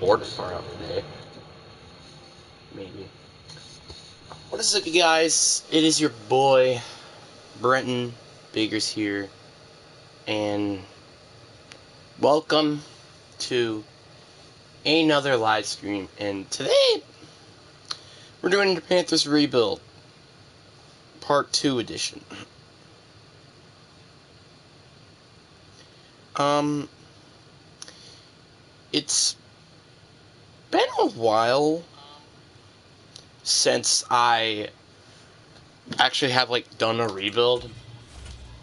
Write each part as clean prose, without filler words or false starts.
Bored to start out today. Maybe. What is up, you guys? It is your boy, Brenton Biggers here, and welcome to another live stream. And today, we're doing the Panthers Rebuild, Part 2 edition. It's been a while since I actually have, done a rebuild.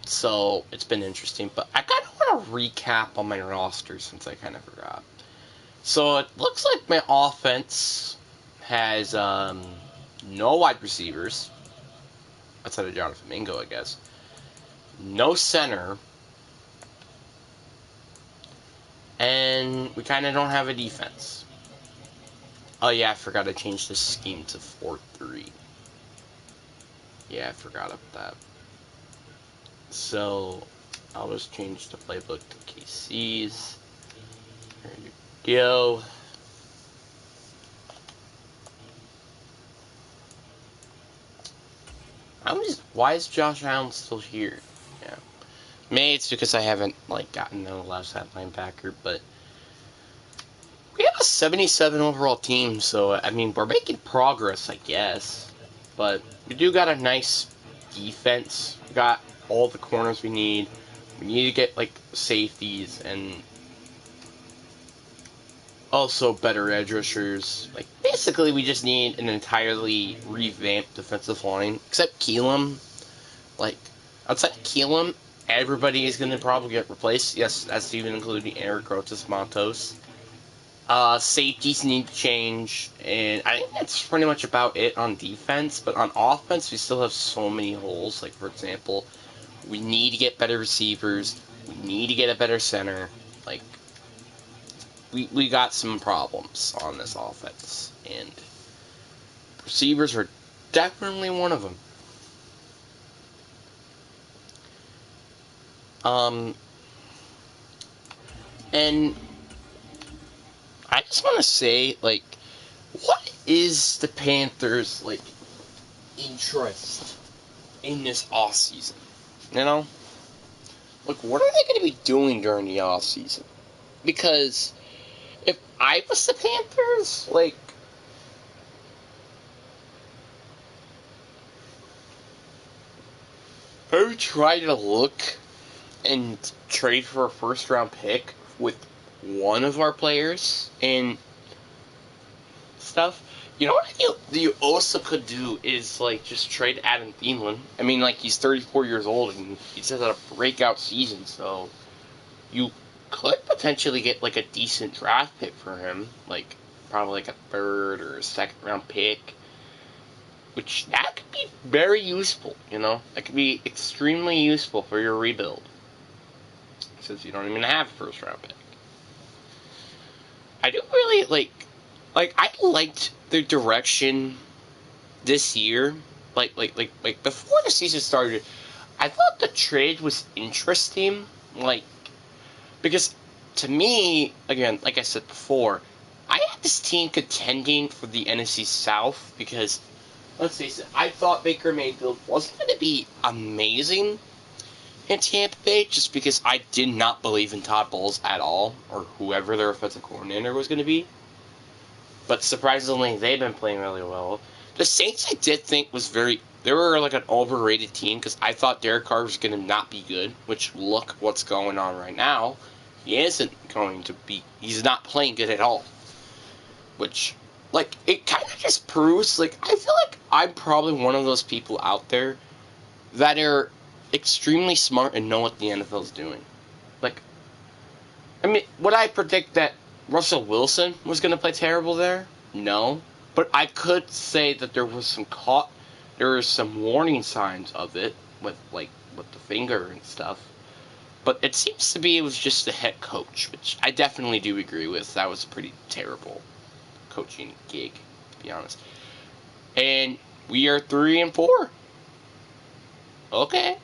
So, it's been interesting, but I kind of want to recap on my roster since I kind of forgot. So, it looks like my offense has no wide receivers, outside of Jonathan Mingo, I guess. No center. And we kind of don't have a defense. Oh, yeah, I forgot to change the scheme to 4-3. Yeah, I forgot about that. So, I'll just change the playbook to KC's. There you go. Why is Josh Allen still here? Yeah. Maybe it's because I haven't, gotten a left side linebacker, but we have a 77 overall team, so, I mean, we're making progress, I guess. But we do got a nice defense. We got all the corners we need. We need to get, safeties and also better edge rushers. Basically, we just need an entirely revamped defensive line, except Keelam. Outside of Keelam, everybody is going to probably get replaced. Yes, that's even including Eric Rotas Montos. Safeties need to change, and I think that's pretty much about it on defense. But on offense, we still have so many holes. For example, we need to get better receivers. We need to get a better center. We got some problems on this offense, and receivers are definitely one of them. And I just want to say, what is the Panthers, interest in this offseason? You know? What are they going to be doing during the offseason? Because if I was the Panthers, I would try to look and trade for a first-round pick with one of our players and stuff. You know what you also could do is, just trade Adam Thielen. I mean, he's 34 years old and he's had a breakout season, so you could potentially get, a decent draft pick for him. Probably a third or a second-round pick. Which, that could be very useful, That could be extremely useful for your rebuild. Since you don't even have a first-round pick. I do really, I liked the direction this year. Before the season started, I thought the trade was interesting. Because to me, again, like I said before, I had this team contending for the NFC South because, let's face it, I thought Baker Mayfield wasn't going to be amazing in Tampa Bay just because I did not believe in Todd Bowles at all, or whoever their offensive coordinator was going to be. But surprisingly, they've been playing really well. The Saints, I did think they were an overrated team because I thought Derek Carr was going to not be good, which look what's going on right now. He isn't going to be, he's not playing good at all. Which, it kind of just proves, I feel like I'm probably one of those people out there that are extremely smart and know what the NFL is doing. I mean, would I predict that Russell Wilson was going to play terrible there? No. But I could say that there were some warning signs of it with the finger and stuff. But it seems to be it was just the head coach, which I definitely do agree with. That was a pretty terrible coaching gig, to be honest. And we are 3-4. Okay.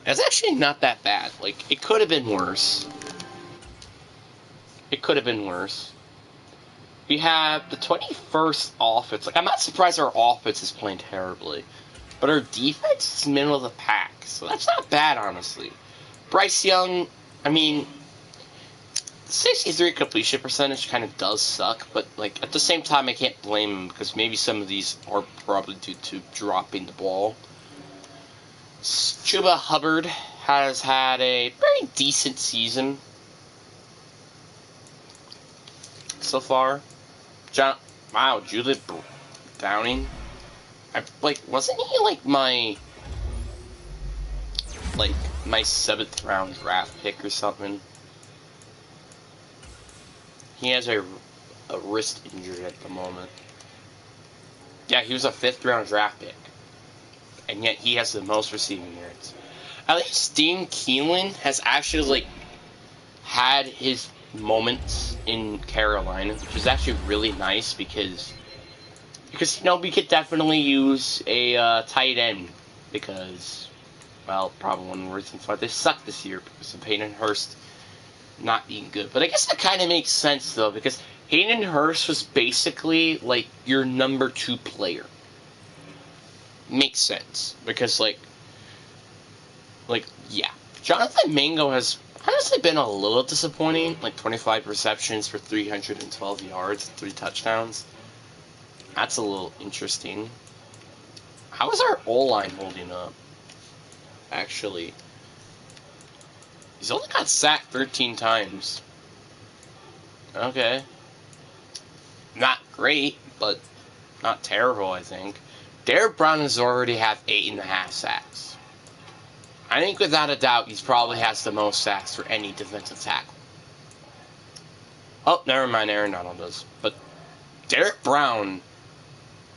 It's actually not that bad. Like, it could have been worse. It could have been worse. We have the 21st offense. Like, I'm not surprised our offense is playing terribly. But our defense is middle of the pack. So that's not bad, honestly. Bryce Young, I mean, 63 completion percentage kind of does suck. But, like, at the same time, I can't blame him. Because maybe some of these are probably due to dropping the ball. Chuba Hubbard has had a very decent season so far. Julian Downing. Wasn't he my 7th round draft pick or something? He has a wrist injury at the moment. Yeah, he was a 5th round draft pick. And yet he has the most receiving yards. At least Dean Keelan has actually, had his moments in Carolina, which is actually really nice because we could definitely use a tight end because, well, probably one of the reasons why they suck this year because of Hayden Hurst not being good. But I guess that kind of makes sense, though, because Hayden Hurst was basically, your number 2 player. Makes sense because, yeah. Jonathan Mingo has honestly been a little disappointing. 25 receptions for 312 yards, 3 touchdowns. That's a little interesting. How is our O-line holding up? Actually, he's only got sacked 13 times. Okay. Not great, but not terrible, I think. Derek Brown has already have 8.5 sacks. I think without a doubt, he probably has the most sacks for any defensive tackle. Oh, never mind, Aaron Donald does. But Derek Brown,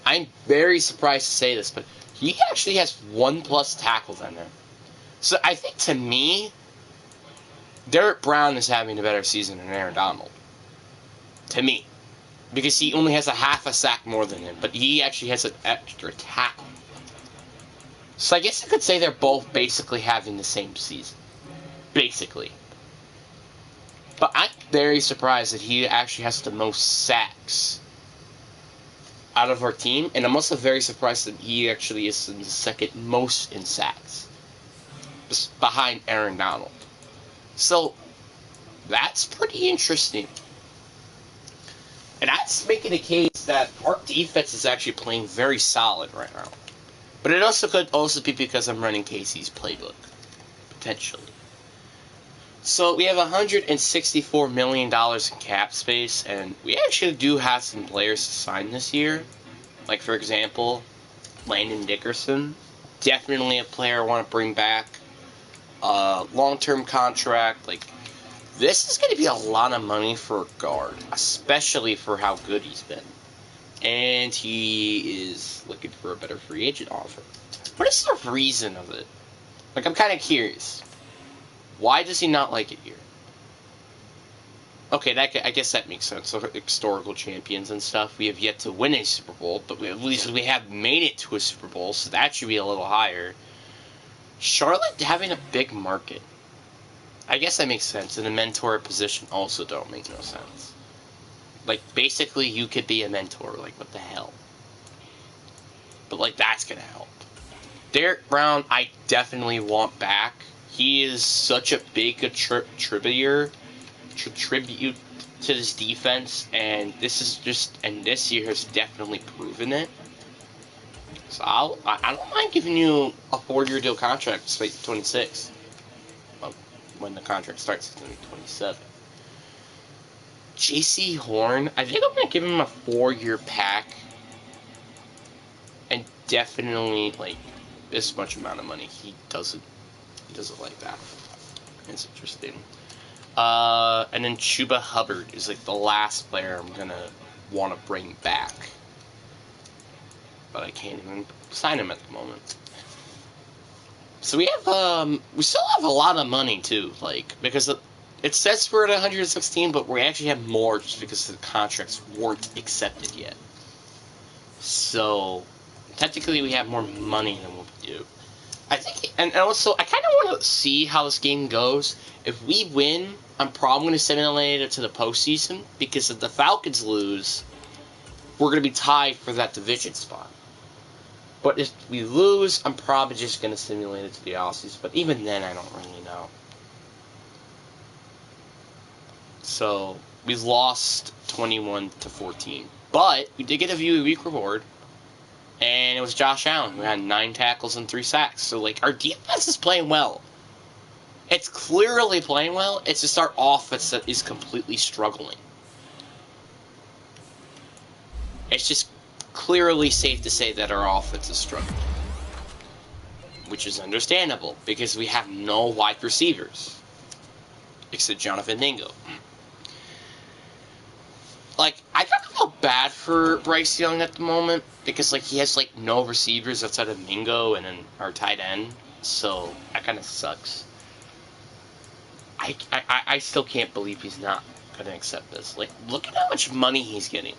I'm very surprised to say this, but he actually has 1+ tackles on him. So I think, to me, Derek Brown is having a better season than Aaron Donald. To me. Because he only has a half a sack more than him, but he actually has an extra tackle. So I guess I could say they're both basically having the same season. Basically. But I'm very surprised that he actually has the most sacks out of our team, and I'm also very surprised that he actually is in the second most in sacks. Behind Aaron Donald. So, that's pretty interesting. And that's making the case that our defense is actually playing very solid right now. But it also could also be because I'm running Casey's playbook. Potentially. So we have $164 million in cap space, and we actually do have some players to sign this year. Like, for example, Landon Dickerson. Definitely a player I want to bring back. Long-term contract. This is going to be a lot of money for a guard, especially for how good he's been. And he is looking for a better free agent offer. What is the reason of it? I'm kind of curious. Why does he not like it here? Okay, I guess that makes sense. So, historical champions and stuff. We have yet to win a Super Bowl, but at least we have made it to a Super Bowl, so that should be a little higher. Charlotte having a big market. I guess that makes sense, and a mentor position also don't make no sense. Basically, you could be a mentor, what the hell? But, that's gonna help. Derek Brown, I definitely want back. He is such a big tribute to this defense, and this year has definitely proven it. So I don't mind giving you a 4-year deal contract despite 26. Well, when the contract starts, it's going to be 27. J.C. Horn, I think I'm going to give him a 4-year pack. And definitely, this much amount of money. He doesn't like that. It's interesting. And then Chuba Hubbard is, the last player I'm going to want to bring back. But I can't even sign him at the moment. So we still have a lot of money too, because it says we're at 116, but we actually have more just because the contracts weren't accepted yet. So technically we have more money than what we do. I think, and also, I kind of want to see how this game goes. If we win, I'm probably going to simulate it to the postseason, because if the Falcons lose, we're going to be tied for that division spot. But if we lose, I'm probably just going to simulate it to the offseason. But even then, I don't really know. So, we lost 21-14. But we did get a view week reward. And it was Josh Allen, who had 9 tackles and 3 sacks. So, like, our defense is playing well. It's clearly playing well. It's just our offense that is completely struggling. It's just clearly safe to say that our offense is struggling. Which is understandable, because we have no wide receivers. Except Jonathan Mingo. Like, I kind of feel bad for Bryce Young at the moment, because, like, he has, like, no receivers outside of Mingo and our tight end. So, that kind of sucks. I still can't believe he's not going to accept this. Like, look at how much money he's getting.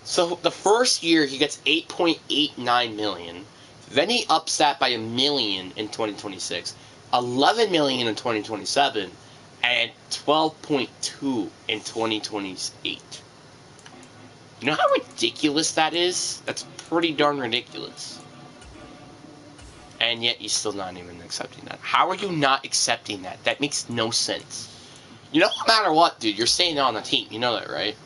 So, the first year, he gets $8.89 million. Then he ups that by $1 million in 2026. $11 million in 2027. And 12.2 in 2028. You know how ridiculous that is? That's pretty darn ridiculous. And yet you're still not even accepting that. How are you not accepting that? That makes no sense. You know, no matter what, dude, you're staying on the team. You know that, right?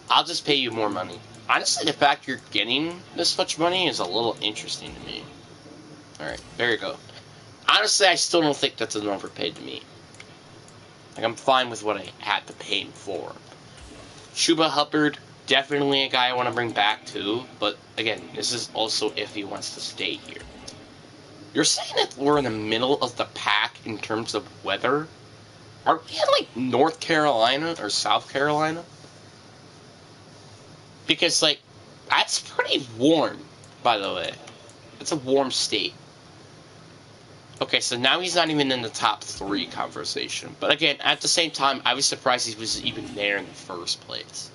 I'll just pay you more money. Honestly, the fact you're getting this much money is a little interesting to me. Alright, there you go. Honestly, I still don't think that's an overpaid to me. Like, I'm fine with what I had to pay him for. Chuba Hubbard, definitely a guy I want to bring back too, but again, this is also if he wants to stay here. You're saying that we're in the middle of the pack in terms of weather? Are we in, like, North Carolina or South Carolina? Because, like, that's pretty warm, by the way. It's a warm state. Okay, so now he's not even in the top 3 conversation. But again, at the same time, I was surprised he was even there in the first place.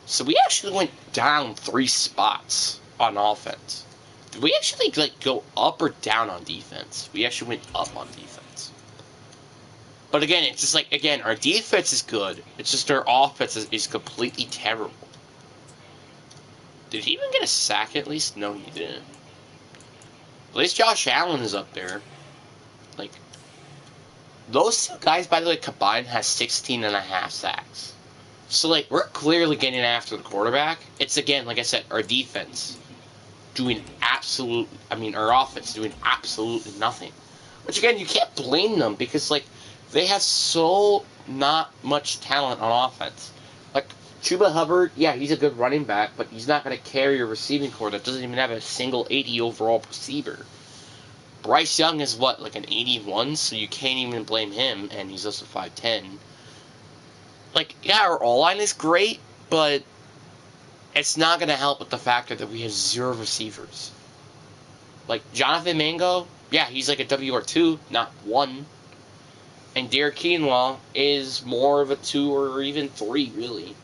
So we actually went down 3 spots on offense. Did we actually, like, go up or down on defense? We actually went up on defense. But again, it's just like, again, our defense is good. It's just our offense is completely terrible. Did he even get a sack at least? No, he didn't. At least Josh Allen is up there. Like, those 2 guys, by the way, combined has 16.5 sacks. So, like, we're clearly getting after the quarterback. It's, again, like I said, our defense doing our offense doing absolutely nothing. Which, again, you can't blame them because, like, they have so not much talent on offense. Like, Chuba Hubbard, yeah, he's a good running back, but he's not going to carry a receiving corps that doesn't even have a single 80 overall receiver. Bryce Young is what, like an 81, so you can't even blame him, and he's also 5'10". Like, yeah, our O-line is great, but it's not going to help with the factor that we have 0 receivers. Like, Jonathan Mingo, yeah, he's like a WR2, not 1. And Derek Quinoa is more of a 2 or even 3, really.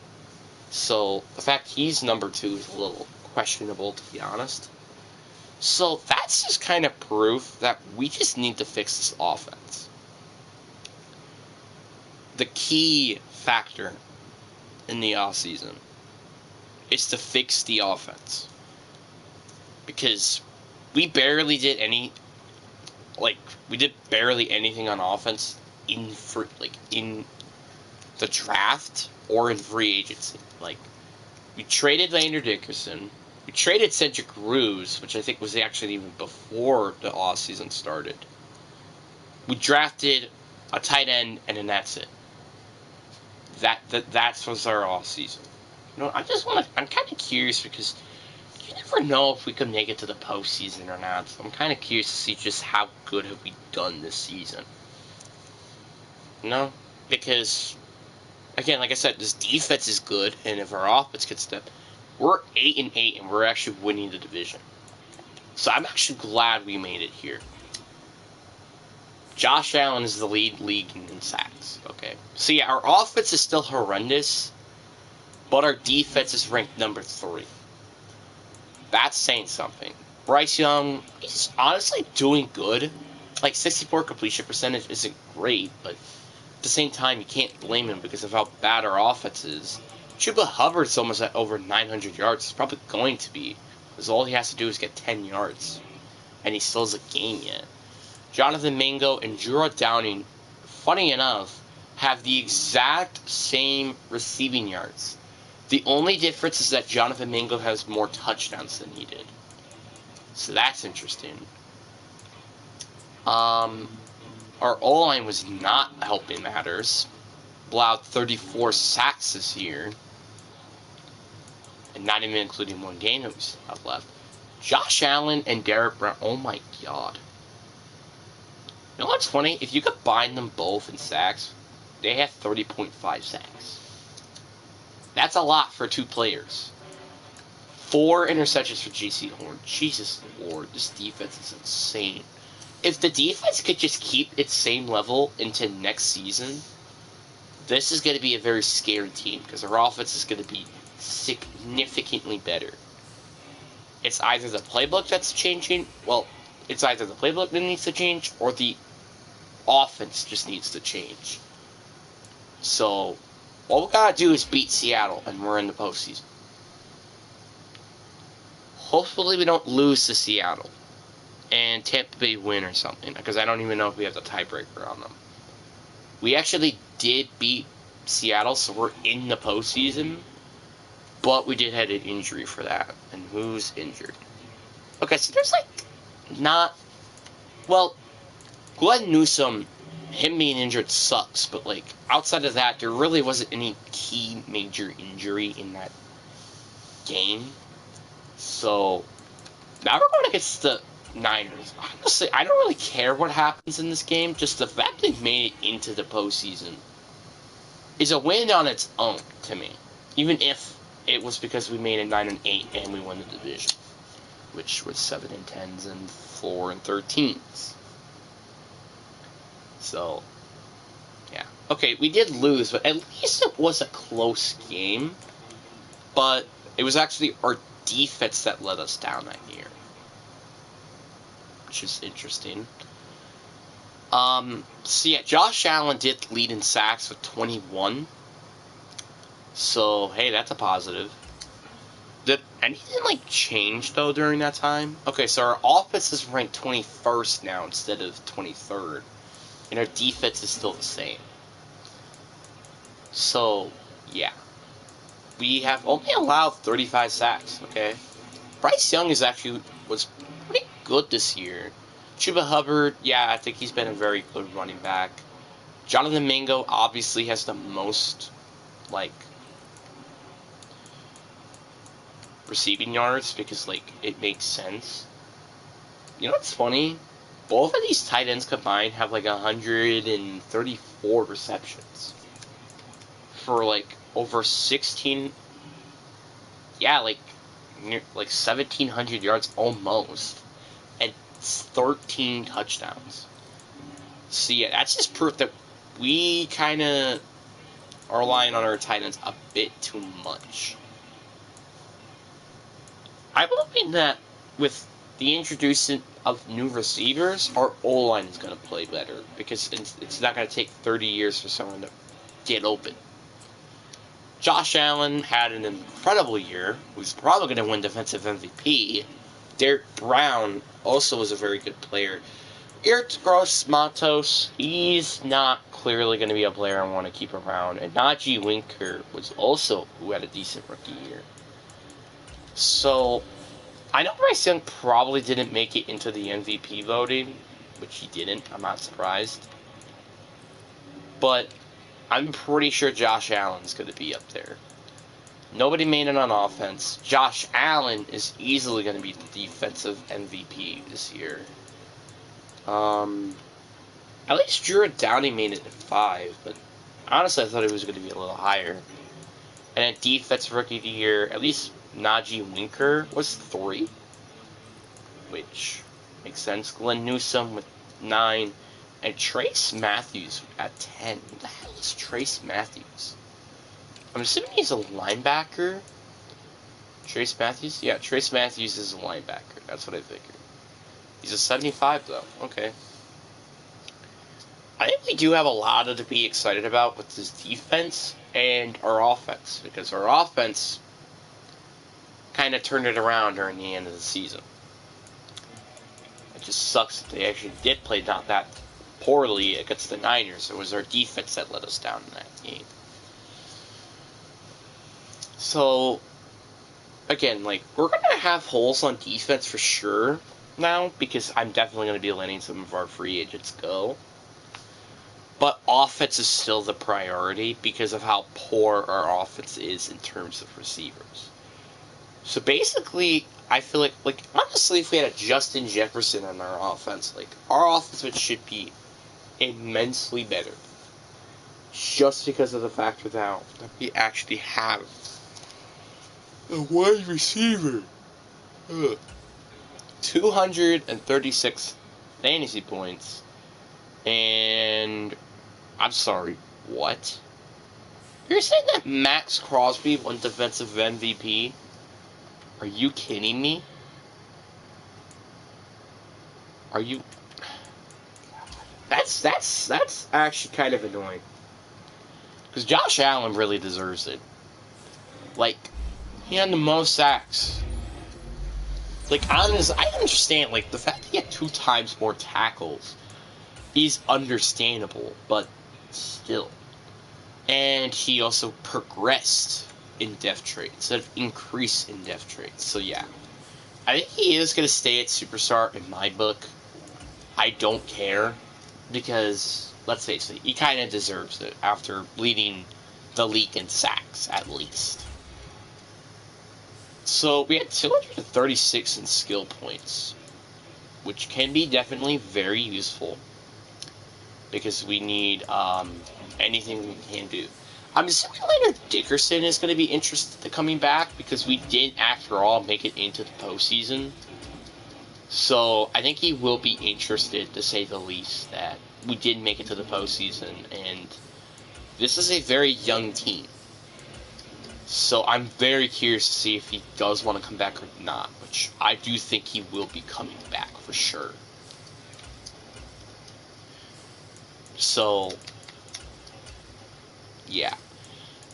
So, the fact he's number 2 is a little questionable, to be honest. So, that's just kind of proof that we just need to fix this offense. The key factor in the offseason is to fix the offense. Because we barely did barely anything on offense in the draft or in free agency. Like, we traded Landry Dickerson. We traded Cedric Ruse, which I think was actually even before the offseason started. We drafted a tight end, and then that's it. That was our offseason. You know, I'm kind of curious because you never know if we could make it to the postseason or not. So I'm kind of curious to see just how good have we done this season. You know? Because, again, like I said, this defense is good, and if our offense gets step, we're 8-8, and we're actually winning the division. So I'm actually glad we made it here. Josh Allen is the lead in sacks. Okay. So yeah, our offense is still horrendous, but our defense is ranked number 3. That's saying something. Bryce Young, he's honestly doing good. Like, 64 completion percentage isn't great, but at the same time, you can't blame him because of how bad our offense is. Chuba Hubbard's almost at over 900 yards. It's probably going to be, because all he has to do is get 10 yards, and he still has a game yet. Jonathan Mingo and Jura Downing, funny enough, have the exact same receiving yards. The only difference is that Jonathan Mingo has more touchdowns than he did. So that's interesting. Our O-line was not helping matters. Allowed 34 sacks this year. And not even including one game that we have left. Josh Allen and Derek Brown. Oh my god. You know what's funny? If you combine them both in sacks, they have 30.5 sacks. That's a lot for two players. 4 interceptions for J.C. Horn. Jesus Lord, this defense is insane. If the defense could just keep its same level into next season, this is going to be a very scary team because our offense is going to be significantly better. It's either the playbook that's changing. Well, it's either the playbook that needs to change or the offense just needs to change. So, all we gotta do is beat Seattle, and we're in the postseason. Hopefully we don't lose to Seattle, and Tampa Bay win or something, because I don't even know if we have the tiebreaker on them. We actually did beat Seattle, so we're in the postseason, but we did have an injury for that. And who's injured? Okay, so there's not... Well, Glenn Newsome, him being injured sucks, but outside of that, there really wasn't any key major injury in that game. So, now we're going against the Niners. Honestly, I don't really care what happens in this game, just the fact they made it into the postseason is a win on its own to me. Even if it was because we made it 9-8 and we won the division, which was 7-10s and 4-13s. So, yeah. Okay, we did lose, but at least it was a close game. But it was actually our defense that let us down that year, which is interesting. So yeah, Josh Allen did lead in sacks with 21. So, hey, that's a positive. Did anything, change, though, during that time? Okay, so our offense is ranked 21st now instead of 23rd. And our defense is still the same. So, yeah. We have only allowed 35 sacks, okay? Bryce Young was pretty good this year. Chuba Hubbard, yeah, I think he's been a very good running back. Jonathan Mingo obviously has the most, receiving yards because, it makes sense. You know what's funny? Both of these tight ends combined have, 134 receptions. For, over 16... Yeah, 1,700 yards almost. And 13 touchdowns. So, yeah, that's just proof that we kind of are relying on our tight ends a bit too much. I'm hoping that with the introduction of new receivers, our O-line is going to play better. Because it's not going to take 30 years for someone to get open. Josh Allen had an incredible year. Who's probably going to win Defensive MVP. Derek Brown also was a very good player. Eric Gross-Matos, he's not clearly going to be a player I want to keep around. And Najee Winker was also who had a decent rookie year. So, I know Bryce Young probably didn't make it into the MVP voting, which he didn't. I'm not surprised. But I'm pretty sure Josh Allen's going to be up there. Nobody made it on offense. Josh Allen is easily going to be the defensive MVP this year. At least Drew Downey made it at 5, but honestly I thought it was going to be a little higher. And at defensive rookie of the year, at least Najee Winker was 3, which makes sense. Glenn Newsome with 9, and Trace Matthews at 10. Who the hell is Trace Matthews? I'm assuming he's a linebacker. Trace Matthews? Yeah, Trace Matthews is a linebacker. That's what I figured. He's a 75, though. Okay. I think we do have a lot to be excited about with this defense and our offense, because our offense kind of turned it around during the end of the season. It just sucks that they actually did play not that poorly against the Niners. It was our defense that let us down in that game. So, again, like, we're going to have holes on defense for sure now, because I'm definitely going to be letting some of our free agents go. But offense is still the priority because of how poor our offense is in terms of receivers. So basically, I feel like honestly, if we had a Justin Jefferson on our offense, like, our offense should be immensely better. Just because of the fact that we actually have a wide receiver. 236 fantasy points. And I'm sorry, what? You're saying that Max Crosby won defensive MVP? Are you kidding me? Are you? That's actually kind of annoying. Because Josh Allen really deserves it. Like, he had the most sacks. Like, honestly, I understand, like, the fact that he had 2 times more tackles is understandable, but still. And he also progressed in depth traits instead of increased in depth traits. So, yeah. I think he is going to stay at Superstar in my book. I don't care, because, let's face it, he kind of deserves it after leading the league in sacks, at least. So, we had 236 in skill points, which can be definitely very useful, because we need anything we can do. I'm assuming Leonard Dickerson is going to be interested in coming back, because we did, after all, make it into the postseason. So, I think he will be interested, to say the least, that we did make it to the postseason, and this is a very young team. So, I'm very curious to see if he does want to come back or not, which I do think he will be coming back, for sure. So, yeah.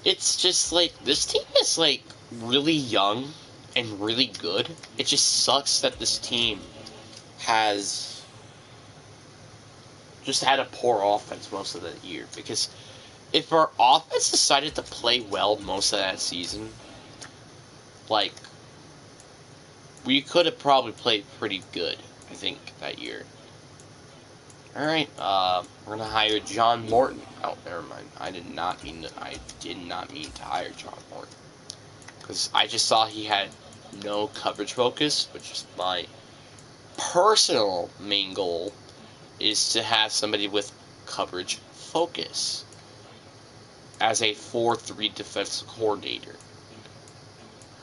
It's just, like, this team is, like, really young and really good. It just sucks that this team has just had a poor offense most of the year. Because if our offense decided to play well most of that season, like, we could have probably played pretty good, I think, that year. Alright, we're gonna hire John Morton. Oh, never mind. I did not mean to hire John Morton. Because I just saw he had no coverage focus, which is my personal main goal, is to have somebody with coverage focus as a 4-3 defensive coordinator.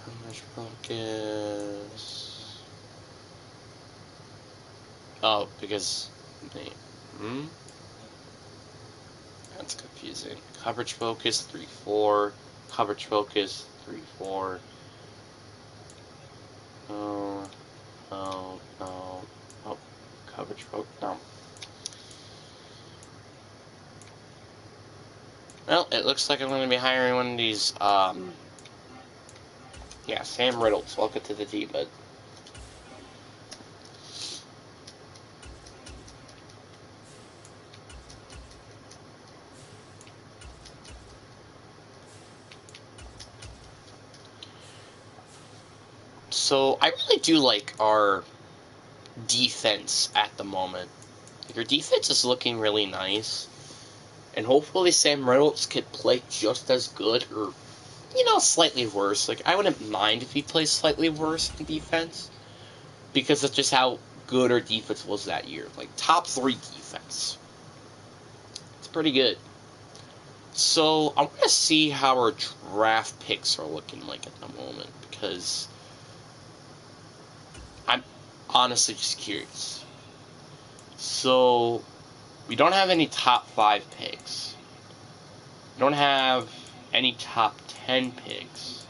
Coverage focus. Oh, because that's confusing. Coverage focus 3-4. Coverage focus 3-4. Oh, no, no. Oh, coverage focus. No. Well, it looks like I'm going to be hiring one of these, yeah, Sam Riddles. Welcome to the team, bud. So, I really do like our defense at the moment. Like, our defense is looking really nice. And hopefully Sam Reynolds could play just as good, or, slightly worse. Like, I wouldn't mind if he plays slightly worse in defense, because that's just how good our defense was that year. Like, top 3 defense. It's pretty good. So, I want to see how our draft picks are looking like at the moment, because I'm honestly just curious. So, we don't have any top 5 picks. We don't have any top 10 picks.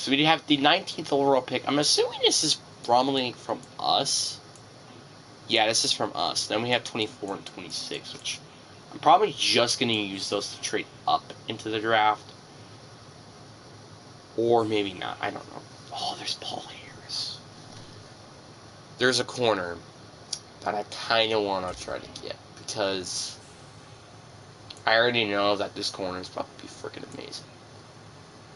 So we have the 19th overall pick. I'm assuming this is probably from us. Yeah, this is from us. Then we have 24 and 26, which I'm probably just going to use those to trade up into the draft. Or maybe not. I don't know. Oh, there's Paul Harris. There's a corner that I kind of want to try to get. Because I already know that this corner is about to be freaking amazing.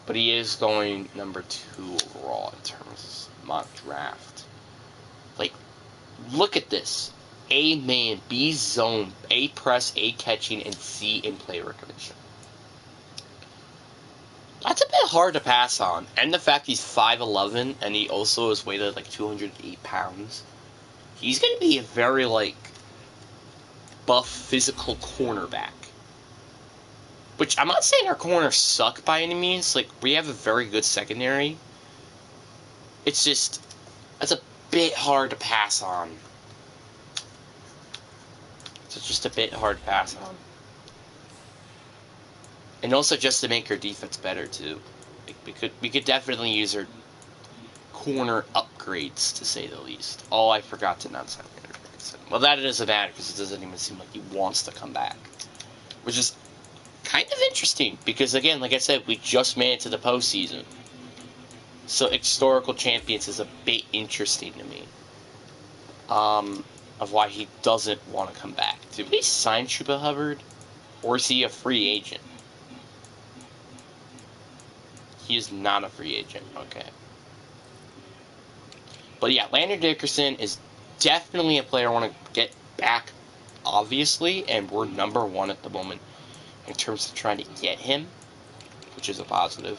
But he is going number 2 overall in terms of mock draft. Like, look at this. A man, B zone, A press, A catching, and C in play recognition. That's a bit hard to pass on. And the fact he's 5'11", and he also is weighted like 208 pounds. He's going to be a very, like, buff, physical cornerback. Which, I'm not saying our corners suck by any means. Like, we have a very good secondary. It's just, it's a bit hard to pass on. It's just a bit hard to pass on. And also just to make our defense better, too. Like, we could definitely use our corner upgrades, to say the least. Oh, I forgot to not sign Leonard Ferguson. Well, that doesn't matter, because it doesn't even seem like he wants to come back. Which is kind of interesting, because again, like I said, we just made it to the postseason. So historical champions is a bit interesting to me. Of why he doesn't want to come back. Did we sign Chuba Hubbard? Or is he a free agent? He is not a free agent. Okay. But yeah, Landon Dickerson is definitely a player I want to get back, obviously, and we're number 1 at the moment in terms of trying to get him, which is a positive.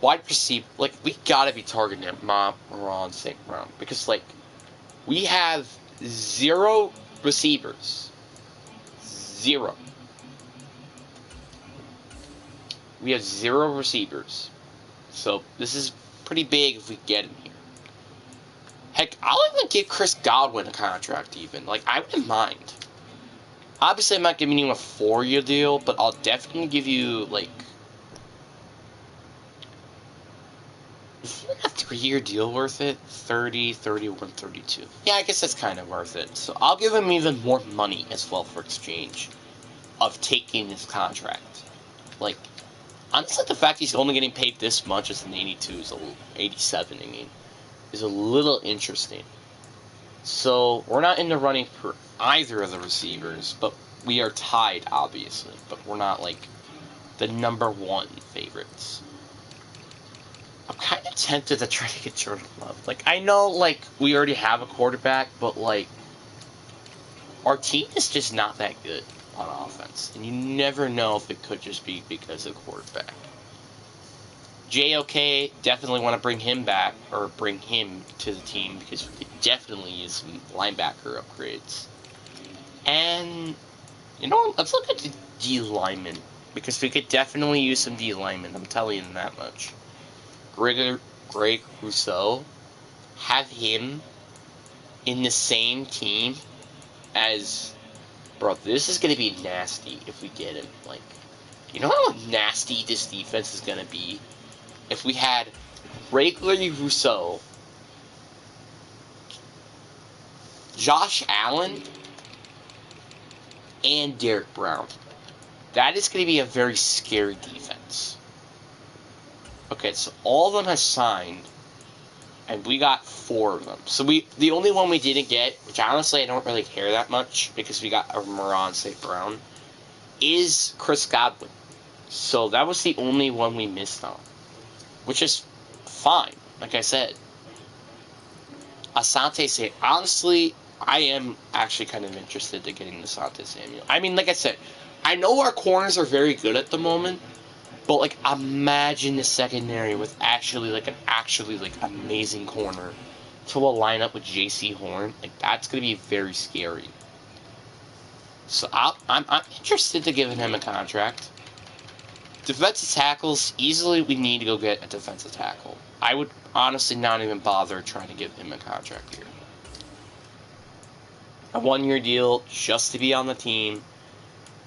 Wide receiver, like, we gotta be targeting him, Moron St. Brown, because, like, we have 0 receivers. 0. We have 0 receivers. So, this is pretty big if we get him here. Heck, I'll even give Chris Godwin a contract, even. Like, I wouldn't mind. Obviously, I'm not giving you a 4-year deal, but I'll definitely give you, like... Is even a 3-year deal worth it? 30, 31, 32. Yeah, I guess that's kind of worth it. So I'll give him even more money as well for exchange of taking this contract. Like, honestly, the fact he's only getting paid this much as an 82 is a little, 87, I mean, is a little interesting. So we're not in the running for either of the receivers, but we are tied, obviously. But we're not, like, the number 1 favorites. I'm kind of tempted to try to get Jordan Love. Like, I know, like, we already have a quarterback, but, like, our team is just not that good on offense. And you never know if it could just be because of quarterback. JOK, definitely want to bring him back, or bring him to the team, because we could definitely use some linebacker upgrades. And, you know, let's look at the D lineman, because we could definitely use some D linemen, I'm telling you that much. Greg Rousseau, have him in the same team as, bro, this is going to be nasty if we get him. Like, you know how nasty this defense is going to be if we had Gregory Rousseau, Josh Allen, and Derek Brown. That is going to be a very scary defense. Okay, so all of them have signed, and we got 4 of them. So the only one we didn't get, which honestly I don't really care that much, because we got a Moron St. Brown, is Chris Godwin. So that was the only one we missed on, which is fine, like I said. Asante Samuel, honestly, I am actually kind of interested in getting Asante Samuel. I mean, like I said, I know our corners are very good at the moment, but, like, imagine the secondary with actually, like, amazing corner to line up with J.C. Horn. Like, that's going to be very scary. So, I'm interested to giving him a contract. Defensive tackles, easily we need to go get a defensive tackle. I would honestly not even bother trying to give him a contract here. A 1-year deal just to be on the team,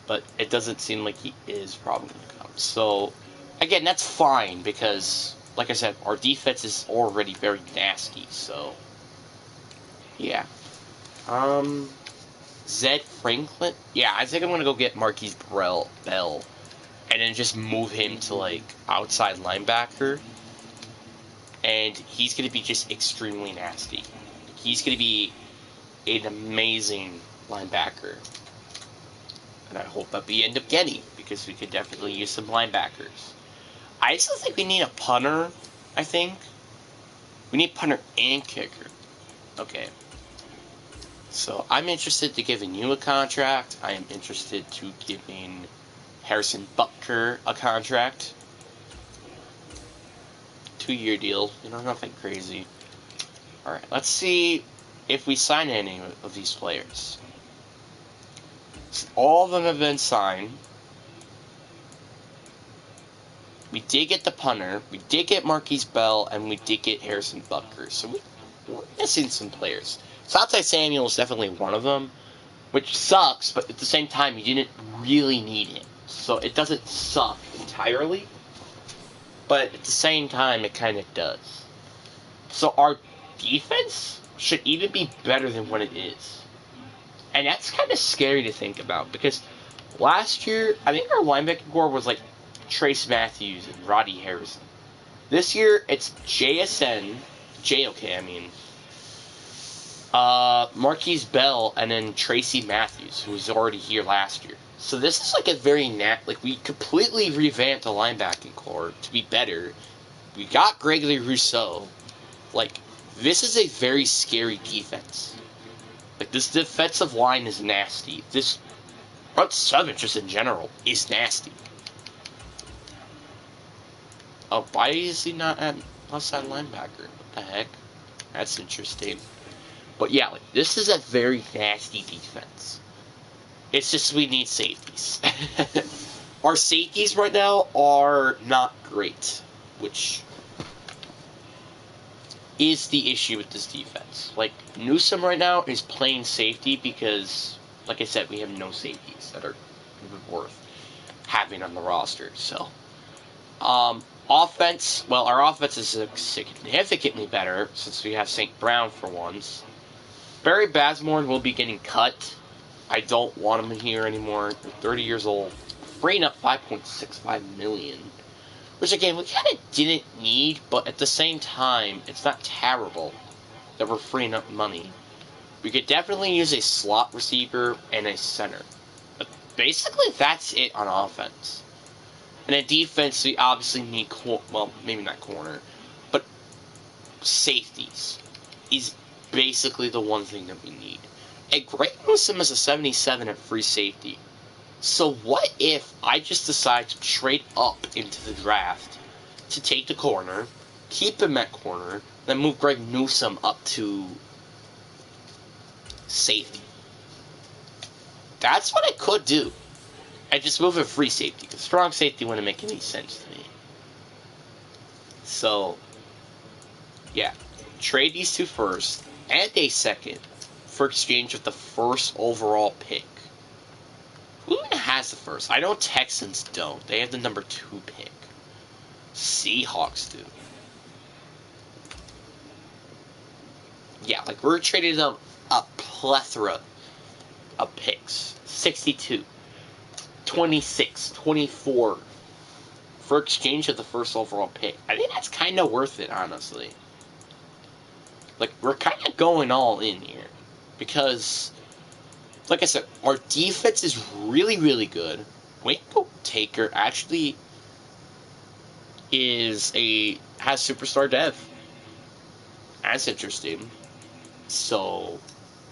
but it doesn't seem like he is probably going to come. So, again, that's fine because, like I said, our defense is already very nasty. So, yeah. Zed Franklin. Yeah, I think I'm gonna go get Marquise Bell, and then just move him to like outside linebacker, and he's gonna be just extremely nasty. He's gonna be an amazing linebacker, and I hope that we end up getting because we could definitely use some linebackers. I also think we need a punter. I think we need punter and kicker. Okay. So I'm interested to giving you a contract. I am interested to giving Harrison Butker a contract. 2-year deal. You know, nothing crazy. Alright, let's see if we sign any of these players. All of them have been signed. We did get the punter, we did get Marquise Bell, and we did get Harrison Butker. So we're missing some players. Santai Samuel is definitely one of them, which sucks, but at the same time, you didn't really need him. So it doesn't suck entirely, but at the same time, it kind of does. So our defense should even be better than what it is. And that's kind of scary to think about, because last year, I think our linebacking core was like Trace Matthews and Roddy Harrison. This year, it's Marquise Bell, and then Tracy Matthews, who was already here last year. So this is like a very we completely revamped the linebacking core to be better. We got Gregory Rousseau. Like, this is a very scary defense. Like, this defensive line is nasty. This front seven, just in general, is nasty. Oh, why is he not at outside linebacker? What the heck? That's interesting. But yeah, like, this is a very nasty defense. It's just we need safeties. Our safeties right now are not great, which is the issue with this defense. Like, Newsome right now is playing safety because, like I said, we have no safeties that are worth having on the roster. So, offense, well, our offense is significantly better since we have St. Brown for once. Barry Basmore will be getting cut. I don't want him here anymore. He's 30 years old. Freeing up $5.65 million. Which, again, we kind of didn't need, but at the same time, it's not terrible that we're freeing up money. We could definitely use a slot receiver and a center. But basically, that's it on offense. And in defense, we obviously need, well, maybe not corner, but safeties is basically the one thing that we need. And Greg Newsome is a 77 at free safety. So what if I just decide to trade up into the draft to take the corner, keep him at corner, then move Greg Newsome up to safety? That's what I could do. I just move a free safety, because strong safety wouldn't make any sense to me. So, yeah. Trade these two first, and a second, for exchange with the first overall pick. Who even has the first? I know Texans don't. They have the number 2 pick. Seahawks do. Yeah, like, we're trading them a plethora of picks. 62, 26, 24 for exchange of the first overall pick. I think that's kind of worth it, honestly. Like, we're kind of going all in here. Because, like I said, our defense is really, really good. Waco Taker actually has superstar dev. That's interesting. So,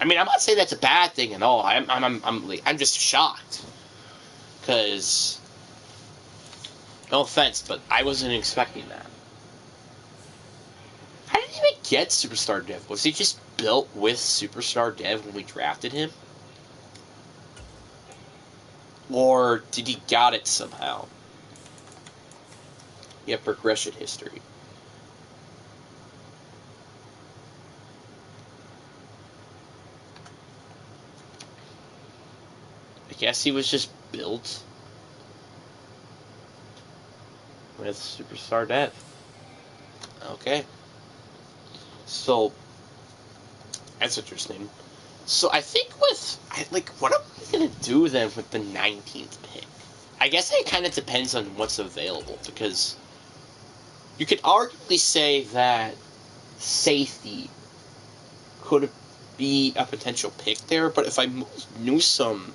I mean, I'm not saying that's a bad thing at all. I'm just shocked, because, no offense, but I wasn't expecting that. How did he even get superstar dev? Was he just built with superstar dev when we drafted him? Or did he got it somehow? Yeah, progression history. I guess he was just built. with superstar depth. Okay. So, that's interesting. So I think what am I going to do then with the 19th pick? I guess it kind of depends on what's available, because you could arguably say that safety could be a potential pick there, but if I move Newsome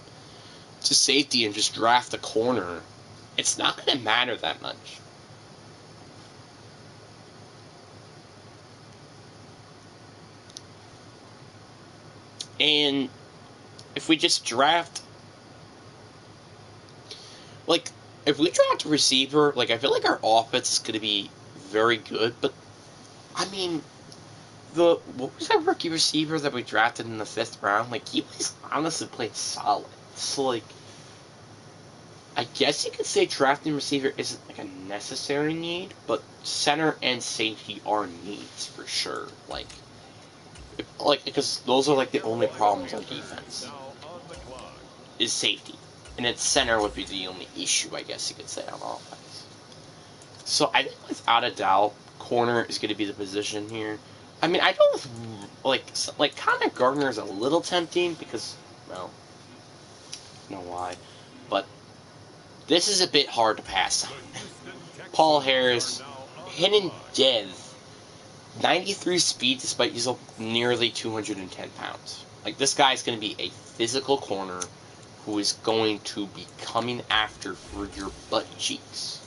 to safety and just draft a corner, it's not going to matter that much. And if we just draft, if we draft a receiver, I feel like our offense is going to be very good, but, I mean, what was that rookie receiver that we drafted in the 5th round? He was honestly played solid. So, I guess you could say drafting receiver isn't, a necessary need, but center and safety are needs, for sure. Because those are, the only problems on defense. Is safety. And then center would be the only issue, I guess you could say, on offense. So, I think without a doubt, corner is going to be the position here. I mean, I don't, Connor Gardner is a little tempting because, well, I don't know why, but this is a bit hard to pass on. Paul Harris, hidden dev, 93 speed despite he's nearly 210 pounds. This guy's going to be a physical corner who is going to be coming after for your butt cheeks.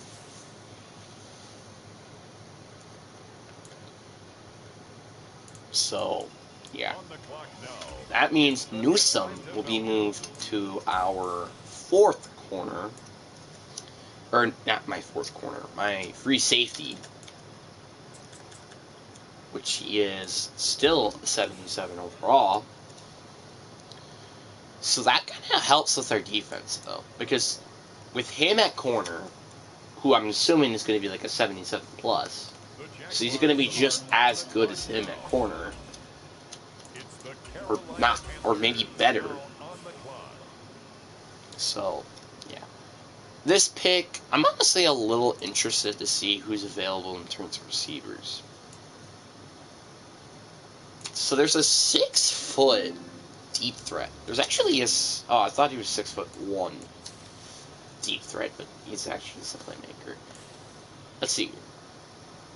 So, yeah. That means Newsome will be moved to our 4th corner. Or, not my 4th corner, my free safety. Which he is still 77 overall. So that kind of helps with our defense, though. Because with him at corner, who I'm assuming is going to be a 77 plus, so he's going to be just as good as him at corner. Or not, or maybe better. So, yeah. This pick, I'm honestly a little interested to see who's available in terms of receivers. So there's a 6-foot deep threat. There's actually I thought he was 6'1" deep threat, but he's actually just a playmaker. Let's see.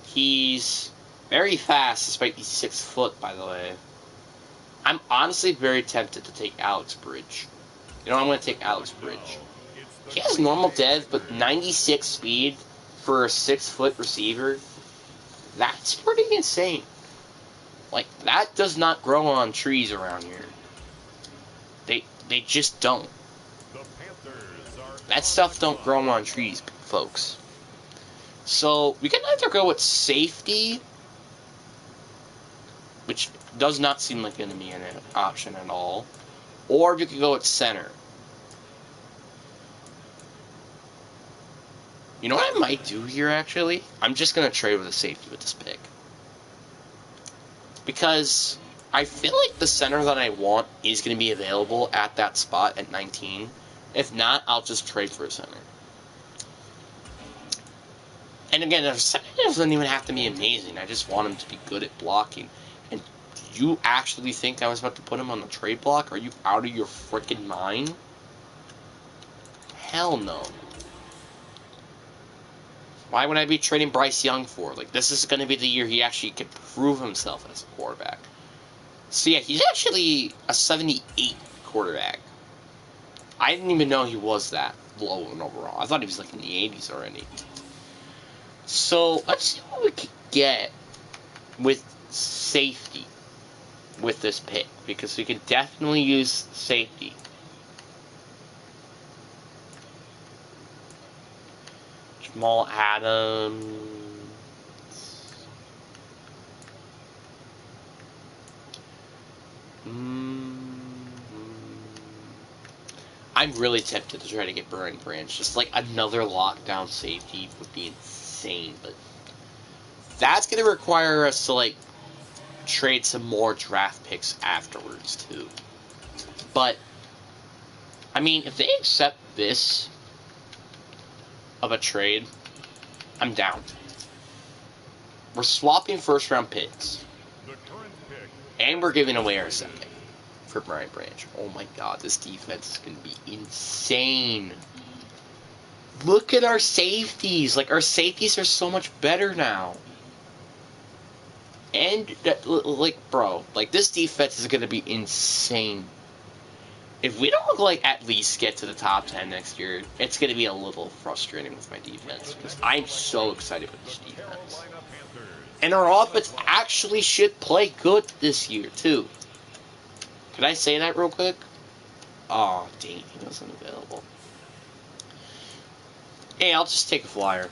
He's very fast, despite he's 6 foot, by the way. I'm honestly very tempted to take Alex Bridge. I'm going to take Alex Bridge. He has normal dev, but 96 speed for a 6-foot receiver. That's pretty insane. That does not grow on trees around here. They just don't. That stuff don't grow on trees, folks. So, we can either go with safety, which does not seem like going to be an option at all, or you could go with center. You know what I might do here, actually? I'm just going to trade with a safety with this pick. Because I feel like the center that I want is going to be available at that spot at 19. If not, I'll just trade for a center. And again, the center doesn't even have to be amazing. I just want him to be good at blocking. And do you actually think I was about to put him on the trade block? Are you out of your freaking mind? Hell no. Why would I be trading Bryce Young for? This is going to be the year he actually can prove himself as a quarterback. So yeah, he's actually a 78 quarterback. I didn't even know he was that low in overall. I thought he was in the 80s already. So let's see what we can get with safety with this pick, because we can definitely use safety. Jamal Adams. I'm really tempted to try to get Burn Branch. Just another lockdown safety would be insane, but that's going to require us to trade some more draft picks afterwards too. But I mean, if they accept this of a trade, I'm down. We're swapping first-round picks. And we're giving away our second for Brian Branch. Oh my god, this defense is going to be insane. Look at our safeties. Like, our safeties are so much better now. And, like, bro, like, this defense is going to be insane. If we don't, like, at least get to the top 10 next year, it's going to be a little frustrating with my defense. Because I'm so excited with this defense. And our offense actually should play good this year, too. Can I say that real quick? Oh, dang, he wasn't available. Hey, I'll just take a flyer.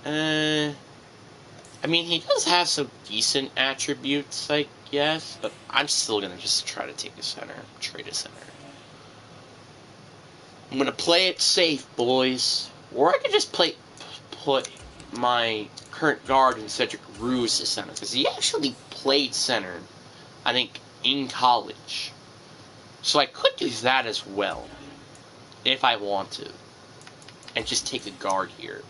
I mean, he does have some decent attributes, I guess, but I'm still gonna just try to take a center, trade a center. I'm gonna play it safe, boys. Or I could just put my current guard in Cedric Ruse as center, because he actually played center, I think, in college. So I could do that as well, if I want to, and just take the guard here.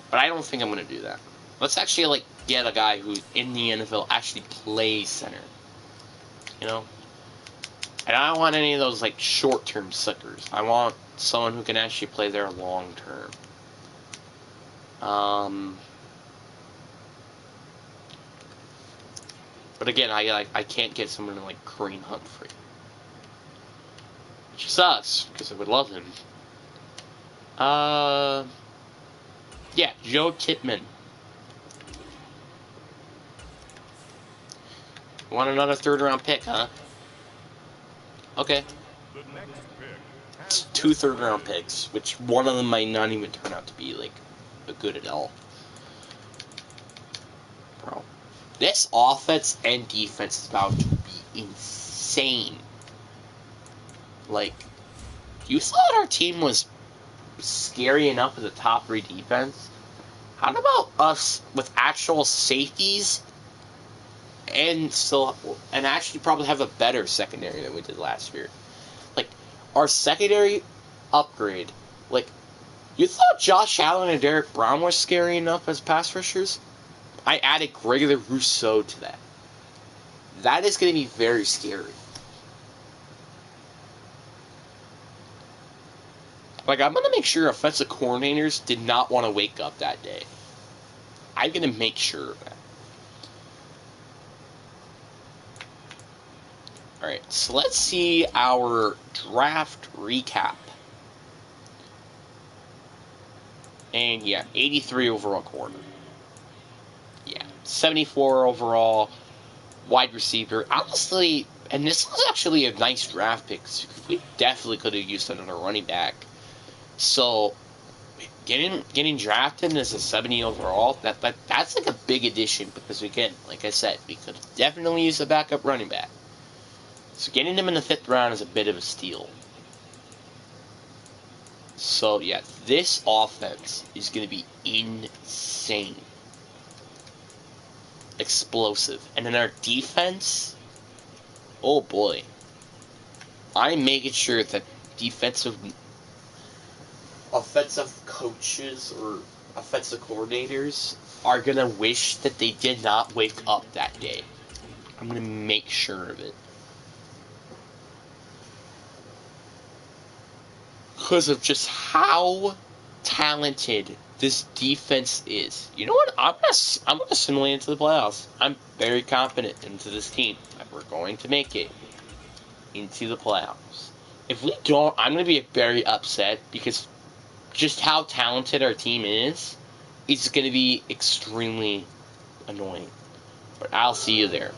But I don't think I'm going to do that. Let's actually, like, get a guy who, in the NFL, actually plays center. You know? And I don't want any of those, like, short-term suckers. I want someone who can actually play there long-term. But again, I can't get someone like Kareem Humphrey. Which sucks, because I would love him. Yeah, Joe Tippmann. Want another third-round pick, huh? Okay. It's 2 third-round picks, which one of them might not even turn out to be, like, a good at all. Bro. This offense and defense is about to be insane. Like, you thought our team was scary enough with a top 3 defense? How about us with actual safeties and actually probably have a better secondary than we did last year? Like, our secondary upgrade, like, you thought Josh Allen and Derek Brown were scary enough as pass rushers? I added Gregory Rousseau to that. That is going to be very scary. Like, I'm going to make sure offensive coordinators did not want to wake up that day. I'm going to make sure of that. Alright, so let's see our draft recap. And yeah, 83 overall corner. Yeah, 74 overall wide receiver. Honestly, and this was actually a nice draft pick. We definitely could have used another running back. So, getting drafted as a 70 overall, that's like a big addition because, again, like I said, we could definitely use a backup running back. So getting him in the 5th round is a bit of a steal. So, yeah, this offense is going to be insane. Explosive. And then our defense, oh boy. I'm making sure that offensive coaches or offensive coordinators are going to wish that they did not wake up that day. I'm going to make sure of it. Because of just how talented this defense is. You know what? I'm gonna simulate into the playoffs. I'm very confident into this team that we're going to make it into the playoffs. If we don't, I'm gonna be very upset because just how talented our team is gonna be extremely annoying. But I'll see you there.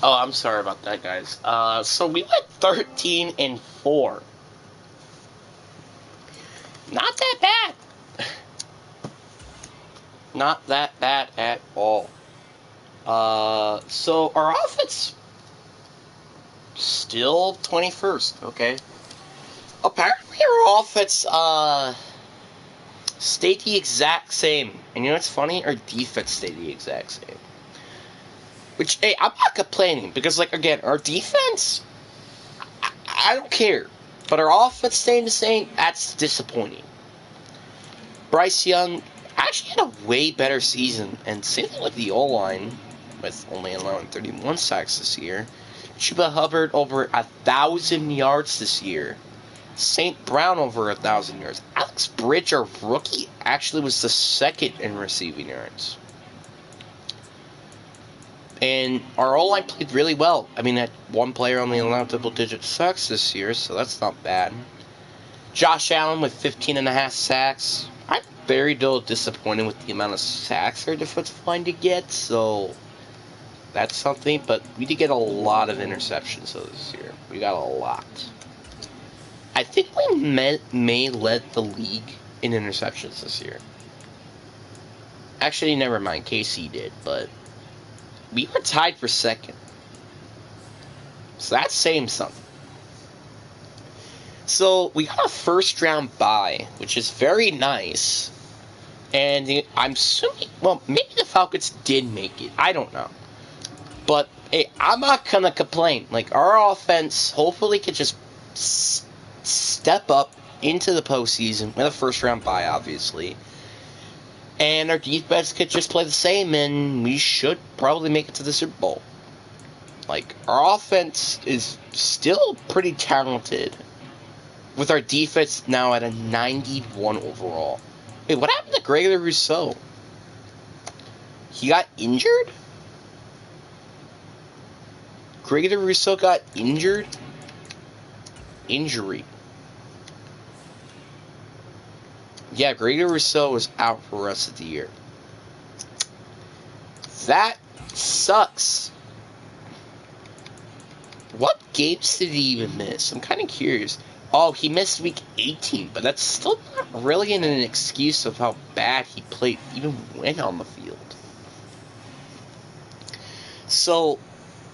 Oh, I'm sorry about that, guys. So we went 13-4. Not that bad. Not that bad at all. So our offense still 21st. Okay. Apparently our offense stayed the exact same. And you know what's funny? Our defense stayed the exact same. Which, hey, I'm not complaining because, like, again, our defense, I don't care. But our offense staying the same, that's disappointing. Bryce Young actually had a way better season, and same thing with the O-line, with only allowing 31 sacks this year. Chuba Hubbard over 1,000 yards this year. St. Brown over 1,000 yards. Alex Bridge, our rookie, actually was the second in receiving yards. And our O-line played really well. I mean, that one player only allowed double-digit sacks this year, so that's not bad. Josh Allen with 15.5 sacks. I'm very disappointed with the amount of sacks our defensive line did get, so that's something. But we did get a lot of interceptions this year. We got a lot. I think we may lead the league in interceptions this year. Actually, never mind. KC did, but we were tied for second. So that's saying something. So we got a first round bye, which is very nice. And I'm assuming, well, maybe the Falcons did make it. I don't know. But, hey, I'm not going to complain. Like, our offense hopefully could just step up into the postseason with a first round bye, obviously. And our defense could just play the same, and we should probably make it to the Super Bowl. Like, our offense is still pretty talented, with our defense now at a 91 overall. Wait, what happened to Gregory Rousseau? He got injured? Gregory Rousseau got injured? Injury. Yeah, Gregory Rousseau was out for the rest of the year. That sucks. What games did he even miss? I'm kind of curious. Oh, he missed week 18, but that's still not really an excuse of how bad he played, even when on the field. So,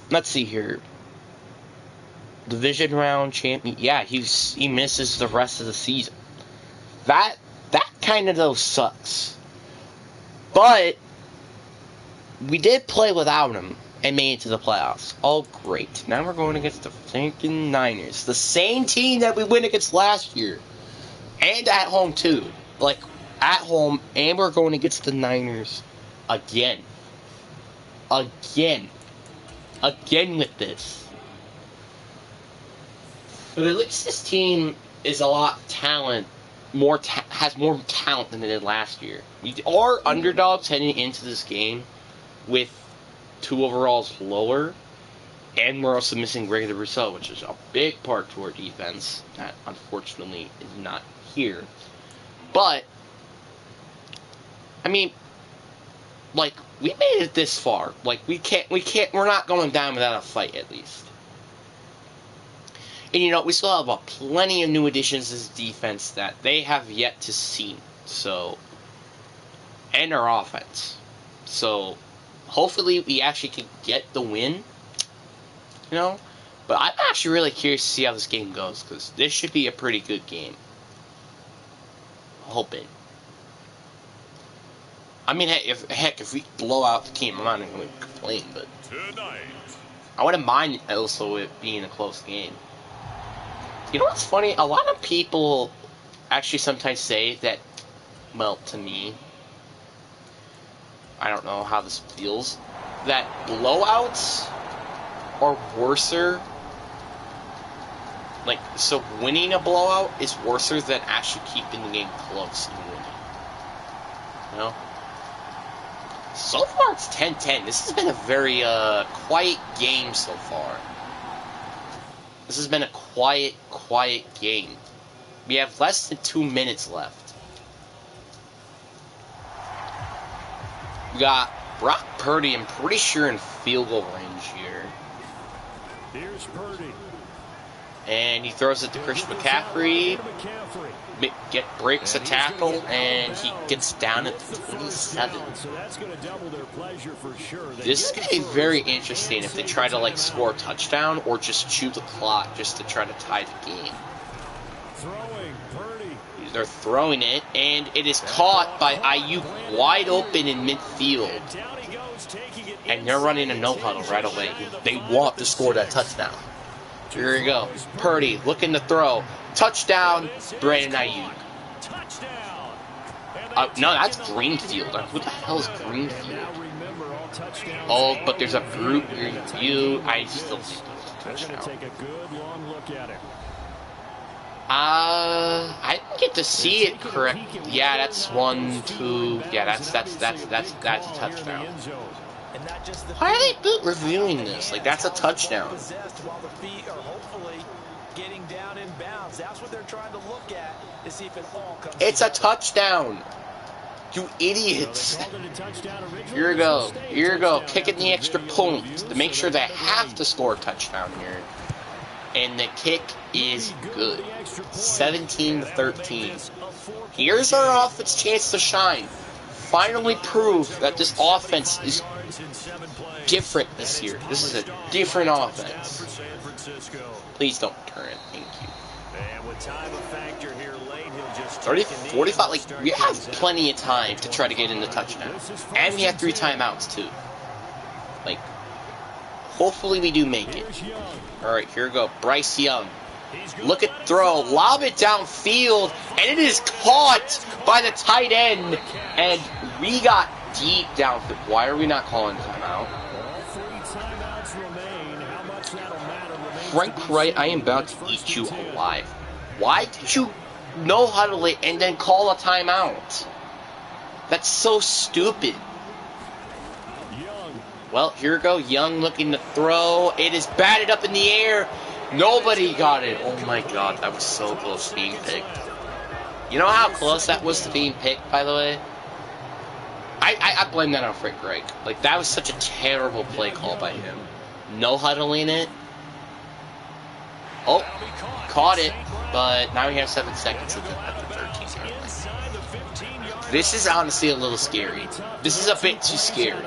let's see here. Division round champion. Yeah, he misses the rest of the season. That kind of though sucks. But we did play without him and made it to the playoffs. Oh, great. Now we're going against the freaking Niners. The same team that we went against last year. And at home, too. Like, at home, and we're going against the Niners again. Again with this. But at least this team is a lot talent. Has more talent than they did last year. We are underdogs heading into this game with 2 overalls lower, and we're also missing Gregory Rousseau, which is a big part to our defense that unfortunately is not here. But I mean, like, we made it this far. Like, we're not going down without a fight, at least. And, you know, we still have plenty of new additions to this defense that they have yet to see. So, and our offense. So, hopefully we actually can get the win. You know? But I'm actually really curious to see how this game goes, because this should be a pretty good game. Hoping. I mean, if we blow out the team, I'm not even going to complain, but I wouldn't mind also it being a close game. You know what's funny? A lot of people actually sometimes say that, well, to me, I don't know how this feels, that blowouts are worser. Like, so winning a blowout is worser than actually keeping the game close and winning. You know? So far, it's 10-10. This has been a very quiet game so far. This has been a quiet game. We have less than 2 minutes left. We got Brock Purdy, I'm pretty sure, in field goal range here. Here's Purdy. And he throws it to Christian McCaffrey. Breaks a tackle, and he gets down at 27. This is going to be very interesting if they try to like score a touchdown or just chew the clock just to try to tie the game. They're throwing it, and it is caught by Ayuk wide open in midfield. And they're running a no huddle right away. They want to score that touchdown. Here we go. Purdy looking to throw. Touchdown, Brandon Ayuk. No, that's Greenfield. Who the hell is Greenfield? Oh, but there's a brute review. I still think that's a touchdown. I didn't get to see it correct. Yeah, that's 1, 2. Yeah, that's a touchdown. Why are they boot reviewing this? Like, that's a touchdown. It's a touchdown. You idiots. Here we go. Here we go. Kicking the extra point to make sure they have to score a touchdown here. And the kick is good. 17-13. Here's our offense chance to shine. Finally prove that this offense is different this year. This is a different offense. Please don't turn it. Thank you. 30, 45, like, we have plenty of time to try to get in the touchdown. And we have 3 timeouts, too. Like, hopefully we do make it. Alright, here we go. Bryce Young. Look at throw. Lob it downfield. And it is caught by the tight end. And we got deep downfield. Why are we not calling timeout? Frank Wright, I am about to eat you alive. Why did you no huddle it and then call a timeout? That's so stupid. Well, here we go. Young looking to throw. It is batted up in the air. Nobody got it. Oh my god, that was so close to being picked. You know how close that was to being picked, by the way? I blame that on Frank Reich. Like, that was such a terrible play call by him. No huddling it. Oh, caught it, but now we have 7 seconds at the 13th. This is honestly a little scary. This is a bit too scary.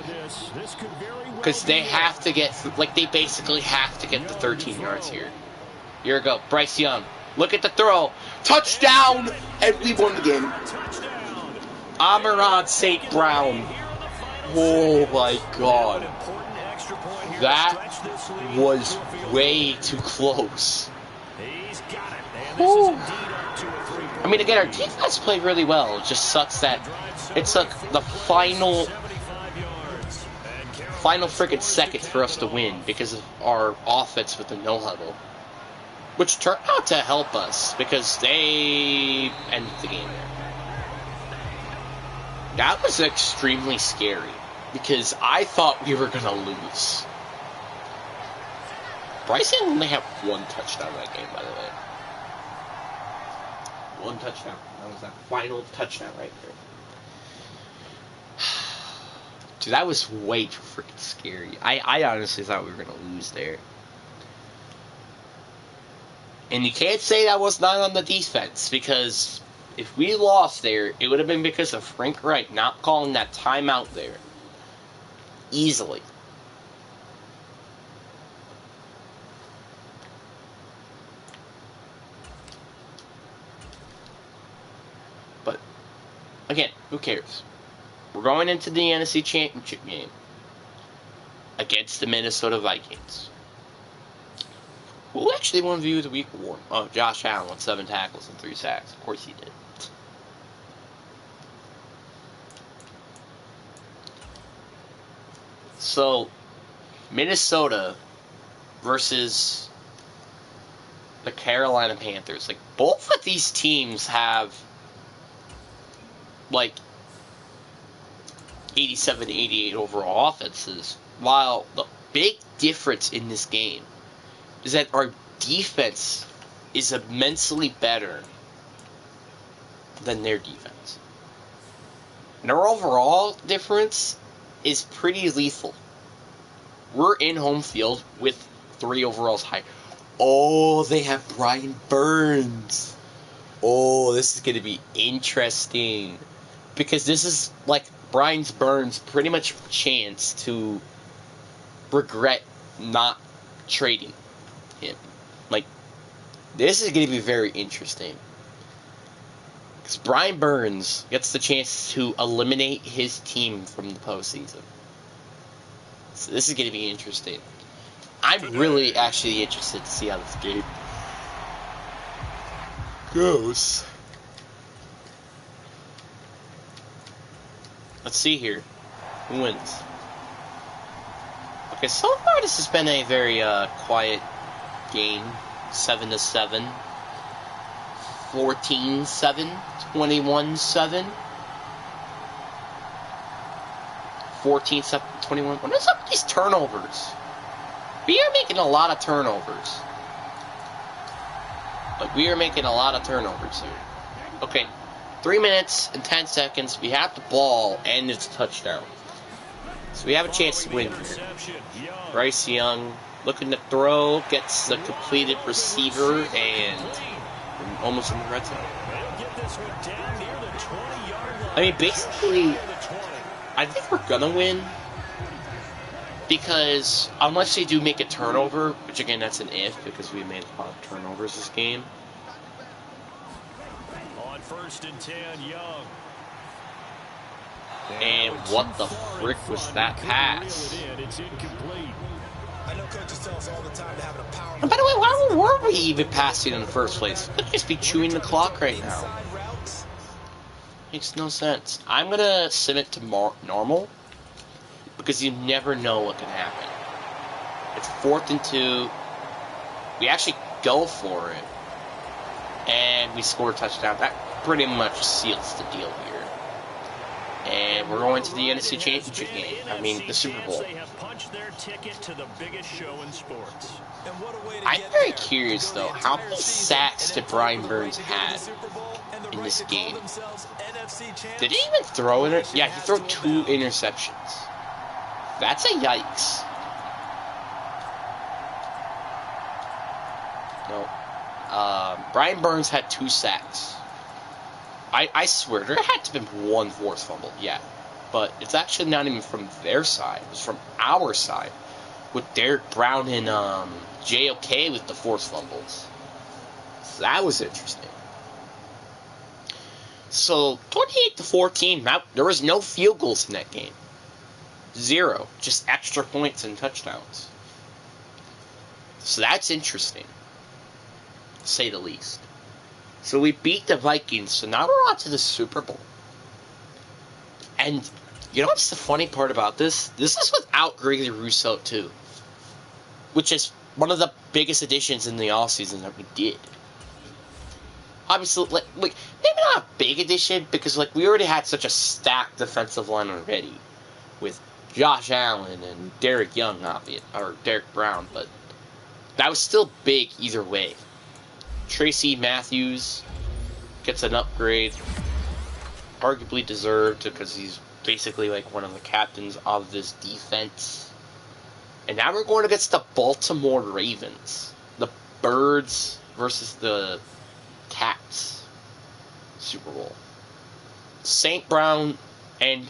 Because they have to get, like, they basically have to get the 13 yards here. Here we go. Bryce Young. Look at the throw. Touchdown! And we won the game. Amon-Ra St. Brown. Oh my god. That was way too close. Woo. I mean, again, our defense played really well. It just sucks that it took the final freaking seconds for us to win because of our offense with the no huddle, which turned out to help us because they ended the game there. That was extremely scary because I thought we were going to lose. Bryson only had 1 touchdown that game, by the way. 1 touchdown. That was that final touchdown right there. Dude, that was way too freaking scary. I honestly thought we were going to lose there. And you can't say that was not on the defense, because if we lost there, it would have been because of Frank Wright not calling that timeout there. Easily. But, again, who cares? We're going into the NFC Championship game against the Minnesota Vikings. Who actually won View of the Week award? Oh, Josh Allen with 7 tackles and 3 sacks. Of course he did. So, Minnesota versus the Carolina Panthers. Like, both of these teams have, like, 87 to 88 overall offenses. While the big difference in this game is that our defense is immensely better than their defense. And our overall difference is pretty lethal. We're in home field with 3 overalls high. Oh, they have Brian Burns. Oh, this is going to be interesting. Because this is, like, Brian Burns' pretty much chance to regret not trading him. Like, this is going to be very interesting. Because Brian Burns gets the chance to eliminate his team from the postseason. So this is going to be interesting. I'm really actually interested to see how this game goes. Let's see here. Who wins? Okay, so far this has been a very quiet game. 7-7. 14-7. 21-7. 14-7. 21. What is up with these turnovers? We are making a lot of turnovers. Like, we are making a lot of turnovers here. Okay, 3 minutes and 10 seconds. We have the ball, and it's a touchdown. So we have a chance to win here. Bryce Young looking to throw, gets the completed receiver, and almost in the red zone. I mean, basically, I think we're gonna win. Because unless they do make a turnover, which again that's an if because we made a lot of turnovers this game. On 1st and 10, Young. And what the frick was that pass? It's incomplete. And by the way, why were we even passing in the first place? We could just be chewing the clock right now. Makes no sense. I'm gonna sim it to normal. Because you never know what can happen. It's 4th and 2. We actually go for it. And we score a touchdown. That pretty much seals the deal here. And we're going to the NFC Championship game. I mean, the Super Bowl. I'm very curious, though. How many sacks did Brian Burns have in this game? Did he even throw it? Yeah, he threw 2 interceptions. That's a yikes. No. Brian Burns had 2 sacks. I swear, there had to have been 1 forced fumble, yeah. But it's actually not even from their side. It was from our side. With Derek Brown and JOK with the forced fumbles. So that was interesting. So, 28-14, there was no field goals in that game. 0. Just extra points and touchdowns. So that's interesting, to say the least. So we beat the Vikings, so now we're on to the Super Bowl. And you know what's the funny part about this? This is without Gregory Rousseau, too. Which is one of the biggest additions in the offseason that we did. Obviously, like maybe not a big addition, because we already had such a stacked defensive line already. With Josh Allen and Derek Young, or Derek Brown, but that was still big either way. Tracy Matthews gets an upgrade, arguably deserved because he's basically one of the captains of this defense. And now we're going against the Baltimore Ravens, the Birds versus the Cats Super Bowl. St. Brown and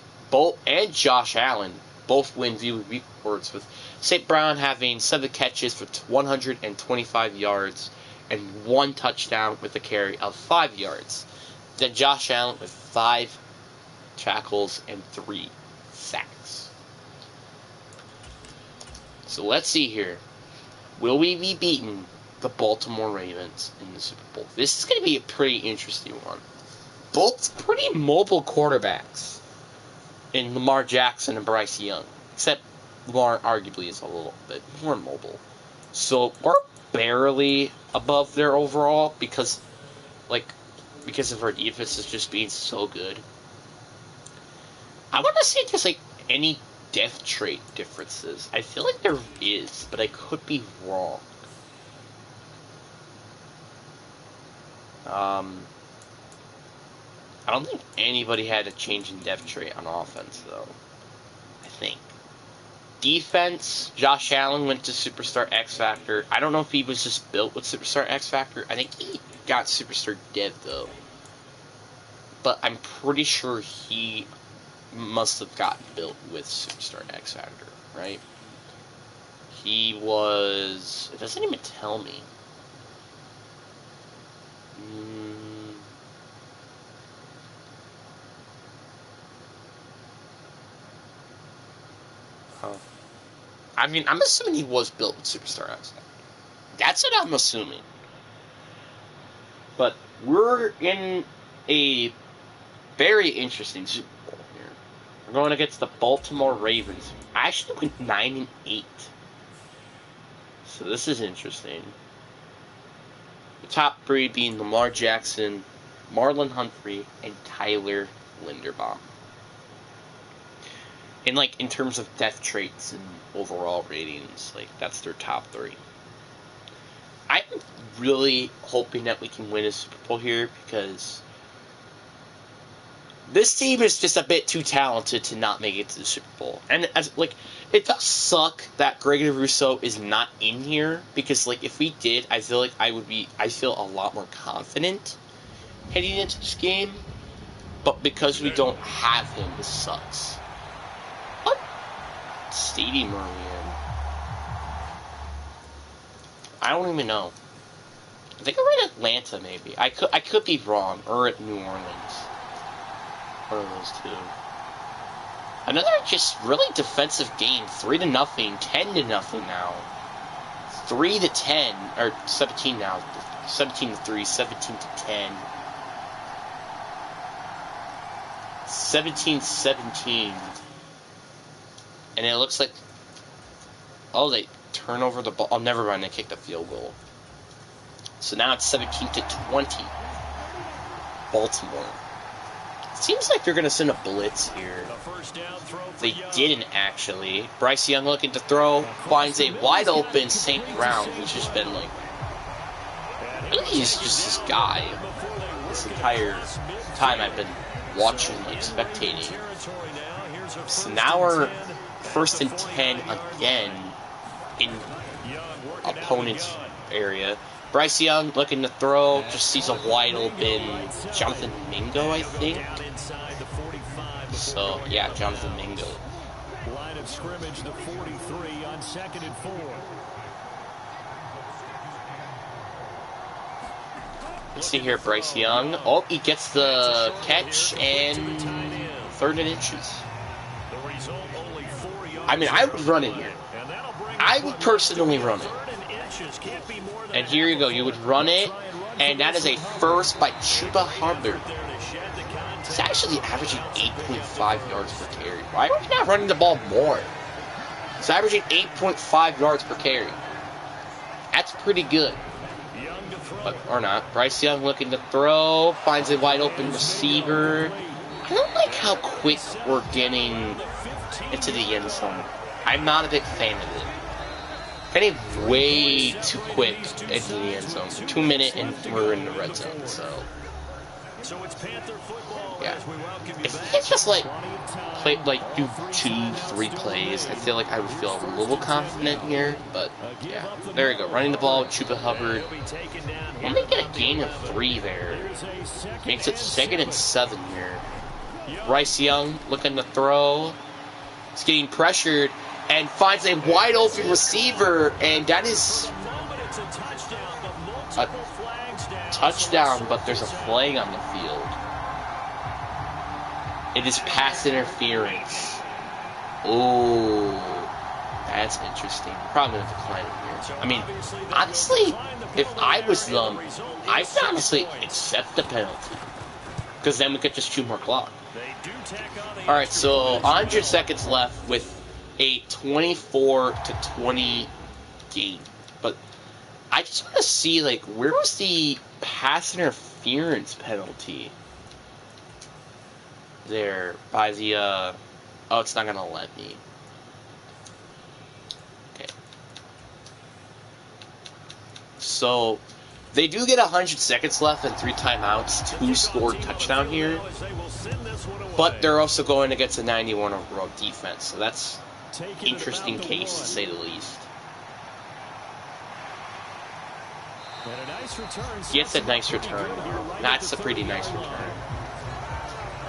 Josh Allen both win MVP awards, with St. Brown having 7 catches for 125 yards and 1 touchdown with a carry of 5 yards. Then Josh Allen with 5 tackles and 3 sacks. So let's see here. Will we be beating the Baltimore Ravens in the Super Bowl? This is going to be a pretty interesting one. Both pretty mobile quarterbacks in Lamar Jackson and Bryce Young. Except Lamar arguably is a little bit more mobile. So we're barely above their overall because of our defense is just being so good. I want to see if there's any depth trait differences. I feel like there is, but I could be wrong. I don't think anybody had a change in depth trait on offense, though. I think. defense, Josh Allen went to Superstar X Factor. I don't know if he was just built with Superstar X Factor. I think he got Superstar Div, though. But I'm pretty sure he must have gotten built with Superstar X Factor, right? He was... It doesn't even tell me. I mean, I'm assuming he was built with Superstar X Factor. That's what I'm assuming. But we're in a very interesting Super Bowl here. We're going against the Baltimore Ravens. I actually went 9-8. So this is interesting. The top three being Lamar Jackson, Marlon Humphrey, and Tyler Linderbaum. And, like, in terms of death traits and overall ratings, like, that's their top three. I'm really hoping that we can win a Super Bowl here because this team is just a bit too talented to not make it to the Super Bowl. And, it does suck that Greg Russo is not in here because, like, if we did, I feel like I feel a lot more confident heading into this game. But because we don't have him, this sucks. What stadium are we in? I don't even know. I think we're in Atlanta, maybe. I could be wrong, or at New Orleans. One of those two. Another just really defensive game. 3-0, 10-0 now. 3-10, or 17 now. 17-3, 17-10. 17-17. And it looks like... Oh, they turn over the ball. Oh, never mind. They kicked the field goal. So now it's 17-20. Baltimore. Seems like they're going to send a blitz here. They didn't, actually. Bryce Young looking to throw. Finds a wide open St. Brown, who's just been like... Really, he's just this guy. This entire time I've been watching, like, spectating. So now we're 1st and 10 again in opponent's area. Bryce Young looking to throw, just sees a wide open Jonathan Mingo, I think. So, yeah, Jonathan Mingo. Line of scrimmage, the 43 on 2nd and 4. Let's see here, Bryce Young. Oh, he gets the catch and 3rd and inches. I mean, I would run it here. I would personally run it. And here you go. You would run it, and that is a first by Chuba Hubbard. He's actually averaging 8.5 yards per carry. Why are we not running the ball more? He's averaging 8.5 yards per carry. That's pretty good. But, or not. Bryce Young looking to throw. Finds a wide open receiver. I don't like how quick we're getting into the end zone. I'm not a big fan of it. Getting way too quick into the end zone. 2 minutes and we're in the red zone, so... Yeah. If we could just, play, do 2-3 plays, I feel like I would feel a little confident here, but, yeah. There we go. Running the ball with Chuba Hubbard. We'll make it a gain of 3 there. Makes it 2nd and 7 here. Bryce Young looking to throw. He's getting pressured and finds a wide open receiver, and that is a touchdown, but there's a flag on the field. It is pass interference. Oh, that's interesting. Probably going to decline it here. I mean, honestly, if I was them, I'd honestly accept the penalty, because then we could just chew more clock. Alright, so 100 seconds left with a 24-20 game. But I just want to see, where was the pass interference penalty there by the, oh, it's not going to let me. Okay. So, they do get 100 seconds left and 3 timeouts to score touchdown here. But they're also going against a 91 overall defense, so that's interesting case, to say the least. Gets a nice return. That's a pretty nice return.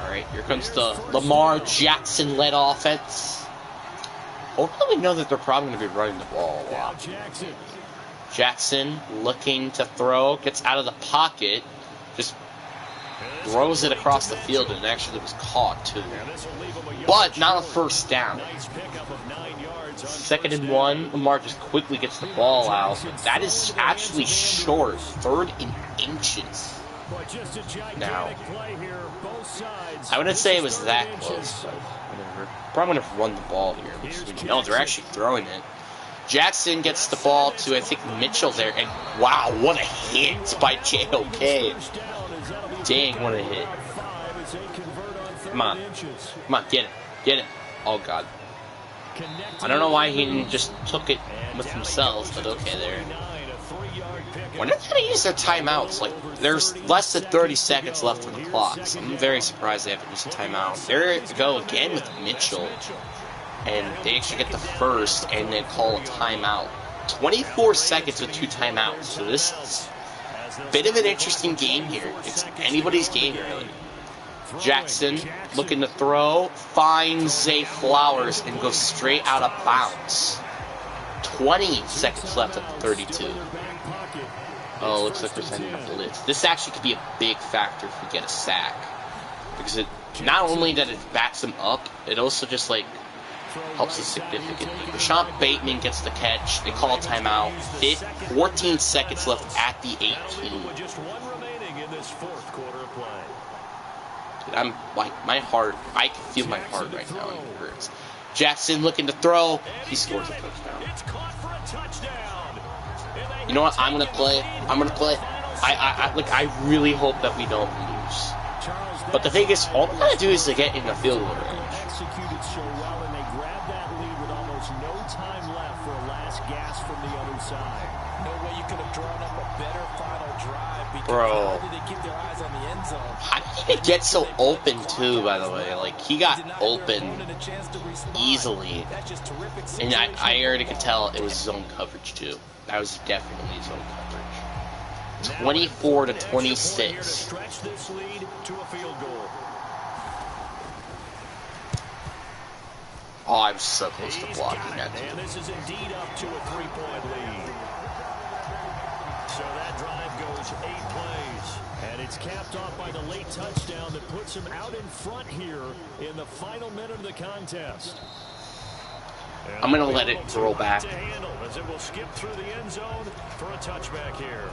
Alright, here comes the Lamar Jackson-led offense. Hopefully we know that they're probably going to be running the ball a lot. Jackson looking to throw, gets out of the pocket, just throws it across the field, and actually was caught too. But not a first down. 2nd and 1, Lamar just quickly gets the ball out. That is actually short, 3rd and inches. Now, I wouldn't say it was that close, but whatever. Probably going to run the ball here. No, they're actually throwing it. Jackson gets the ball to, I think, Mitchell there, and wow, what a hit by JOK. Dang, what a hit. Come on. Come on, get it. Get it. Oh, God. I don't know why he didn't just took it with himself, but okay there. When are they going to use their timeouts? Like, there's less than 30 seconds left on the clock, so I'm very surprised they haven't used a timeout. There they go again with Mitchell. And they actually get the first, and then call a timeout. 24 seconds with 2 timeouts. So this is a bit of an interesting game here. It's anybody's game, really. Jackson looking to throw, finds Zay Flowers, and goes straight out of bounds. 20 seconds left at the 32. Oh, looks like they're sending a blitz. This actually could be a big factor if we get a sack. Because it not only that it backs them up, it also just, like, helps us significantly. Rashawn Bateman gets the catch. They call timeout. 14 seconds left at the 18. Dude, I'm like, my heart, I can feel my heart right now, and it hurts. Jackson looking to throw. He scores a touchdown. You know what? I'm gonna play. I really hope that we don't lose. But the thing is, all we gotta do is to get in the field goal range. Bro, how did he get so open too, by the way? Like, he got open easily. And I already could tell it was zone coverage too. That was definitely zone coverage. 24 to 26. Oh, I'm so close to blocking that too. This is indeed up to a 3-point lead. So that drive goes 8 plays. And it's capped off by the late touchdown that puts him out in front here in the final minute of the contest. I'm going to let it roll back. As it will skip through the end zone for a touchback here.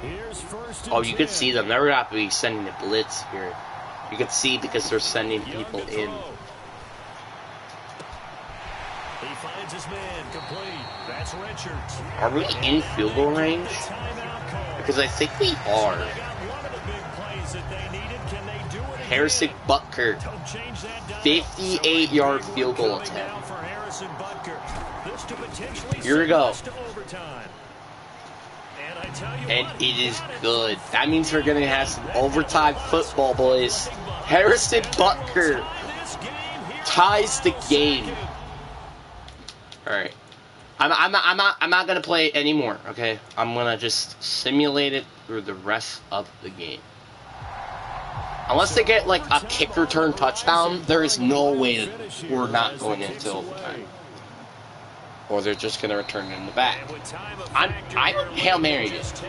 Here's first and 10. You could see them. They're not be sending a blitz here. You could see because they're sending people in. He finds his man complete. That's Richards. Are we in field goal range? Because I think we are. Harrison Butker, 58-yard field goal attempt. Here we go. And it is good. That means we're going to have some overtime football, boys. Harrison Butker ties the game. All right. I'm not gonna play it anymore. Okay. I'm gonna just simulate it through the rest of the game. Unless they get like a kick return touchdown, there is no way that we're not going into overtime. Or they're just gonna return it in the back. I'm Hail Mary it.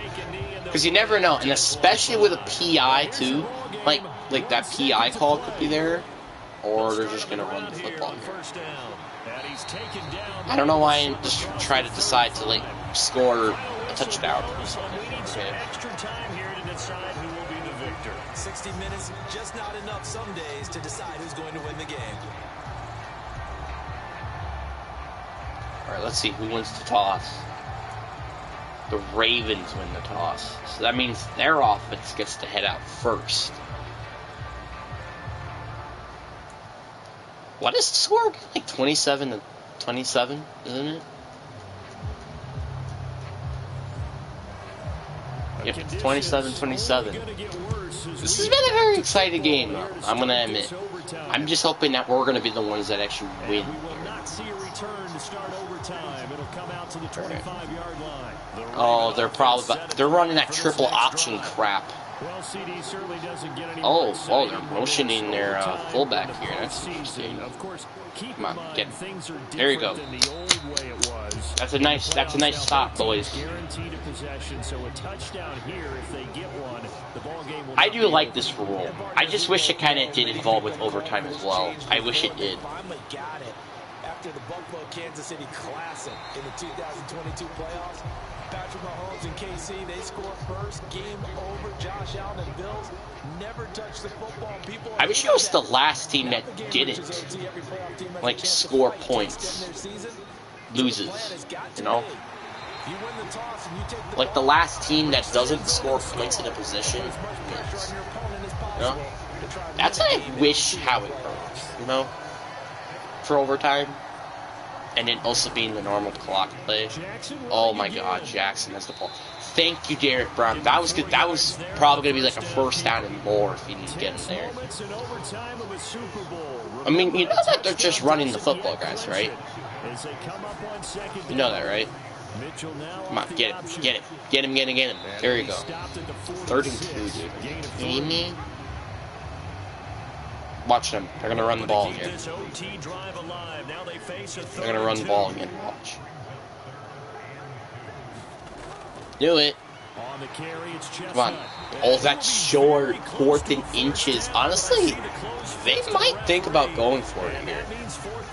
Because you never know, and especially with a PI too, like that PI call could be there, or they're just gonna run the football here. I don't know why I just try to decide to like score a touchdown or something. Okay. 60 minutes, just not enough some days to decide who's going to win the game. All right, let's see who wins the toss. The Ravens win the toss, so that means their offense gets to head out first. What is the score? Like 27 to 27, isn't it? Yep, 27-27. This has been a very exciting game, though, I'm going to admit. overtime. I'm just hoping that we're going to be the ones that actually win. And we will not see a return to start overtime. It'll come out to the 25-yard line. Oh, they're running that triple option crap. Well, CD certainly doesn't get any Oh, they're motioning their fullback here. That's interesting. Of course, keep Come on, in mind, get it. things are There you go. different than the old way it was. That's a nice stop, boys. Guaranteed a possession, so a touchdown here if they get one. The ball game will I do like this rule. I just wish it kind of did involve with overtime as well. I wish it did. Finally got it. After the Buffalo Kansas City Classic in the 2022 playoffs, Patrick Mahomes and KC, they score first. Game over. Josh Allen and Bills never touched the football. People I wish it was the last team that didn't, like, score points, loses, you know? Like, the last team that doesn't score points in a position wins, you know? That's what I wish how it works, you know? For overtime. And then also being the normal clock play. Oh my god, Jackson has the ball. Thank you, Derek Brown. That was good. That was probably going to be like a first down and more if he didn't get in there. I mean, you know that they're just running the football, guys, right? You know that, right? Come on, get it. Get it. Get him. There you go. 3rd and 2, dude. Kidding me? Watch them. They're going to run the ball again. They're going to run the ball again. Watch. Do it. Come on. Oh, that's short. 4th and inches. Honestly, they might think about going for it here.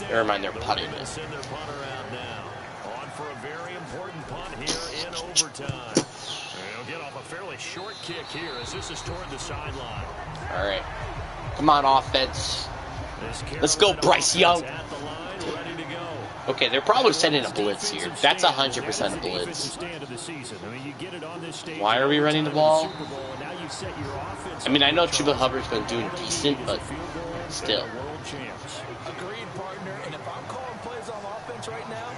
Never mind, they're punting it. On for a very important punt here in overtime. They'll get off a fairly short kick here as this is toward the sideline. All right. Come on, offense. Let's go, Bryce Young. Okay, they're probably sending a blitz here. That's 100% a blitz. Why are we running the ball? I mean, I know Chuba Hubbard's been doing decent, but still. Agreed, partner. And if I'm calling plays on offense right now,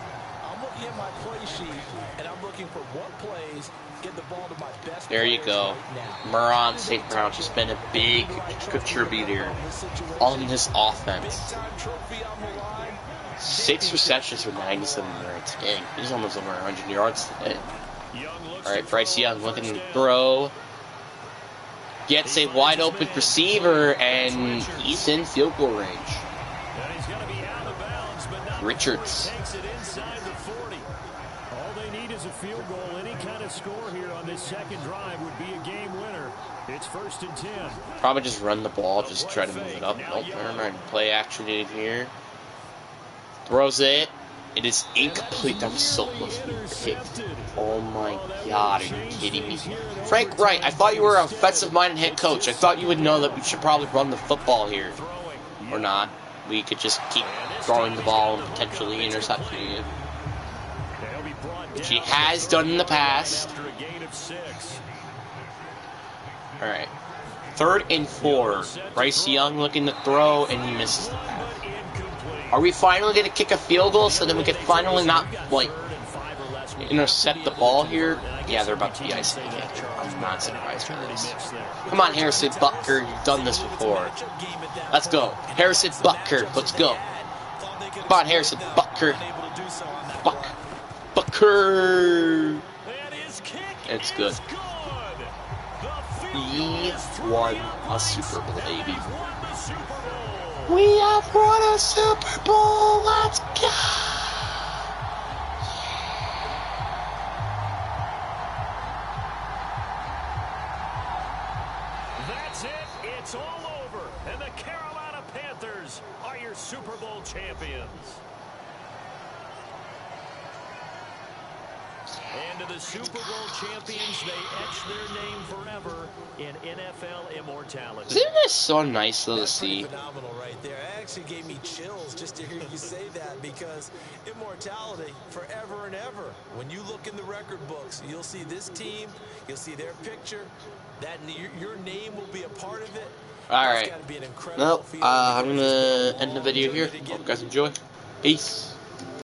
I'm looking at my play sheet, and I'm looking for what plays get the ball to my best. There you go. Moron St. Brown has been a big contributor on this offense. 6 receptions for 97 yards. Dang, he's almost over 100 yards today. Alright, Bryce Young looking to throw. Gets a wide open receiver, and he's in field goal range. Richards. All they need is a field goal. Any kind of score here on this second drive would be a game winner. It's 1st and 10. Probably just run the ball, just try to move it up. Nope, never mind. Play action in here. Throws it. It is incomplete. That was so close to being picked. Oh my god, are you kidding me? Frank Wright, I thought you were an offensive-minded head coach. I thought you would know that we should probably run the football here. Or not. We could just keep throwing the ball and potentially intercepting it. She has done in the past. Alright. 3rd and 4. Bryce Young looking to throw, and he misses the pass. Are we finally going to kick a field goal so then we can finally not, like, intercept the ball here? Yeah, they're about to be icing it. I'm not surprised for this. Come on, Harrison Butker. You've done this before. Let's go. Harrison Butker. Let's go. Come on, Harrison Butker. Butker. It's good. We won a Super Bowl, baby. We have won a Super Bowl. Let's go. That's it. It's all over. And the Carolina Panthers are your Super Bowl champions. And to the Super Bowl champions, they etch their name forever in NFL immortality. Isn't this so nice though to see? Phenomenal right there. It actually gave me chills just to hear you say that, because immortality forever and ever. When you look in the record books, you'll see this team, you'll see their picture, that your name will be a part of it. Alright. Well, I'm gonna end the video here. Hope you guys enjoy. Peace.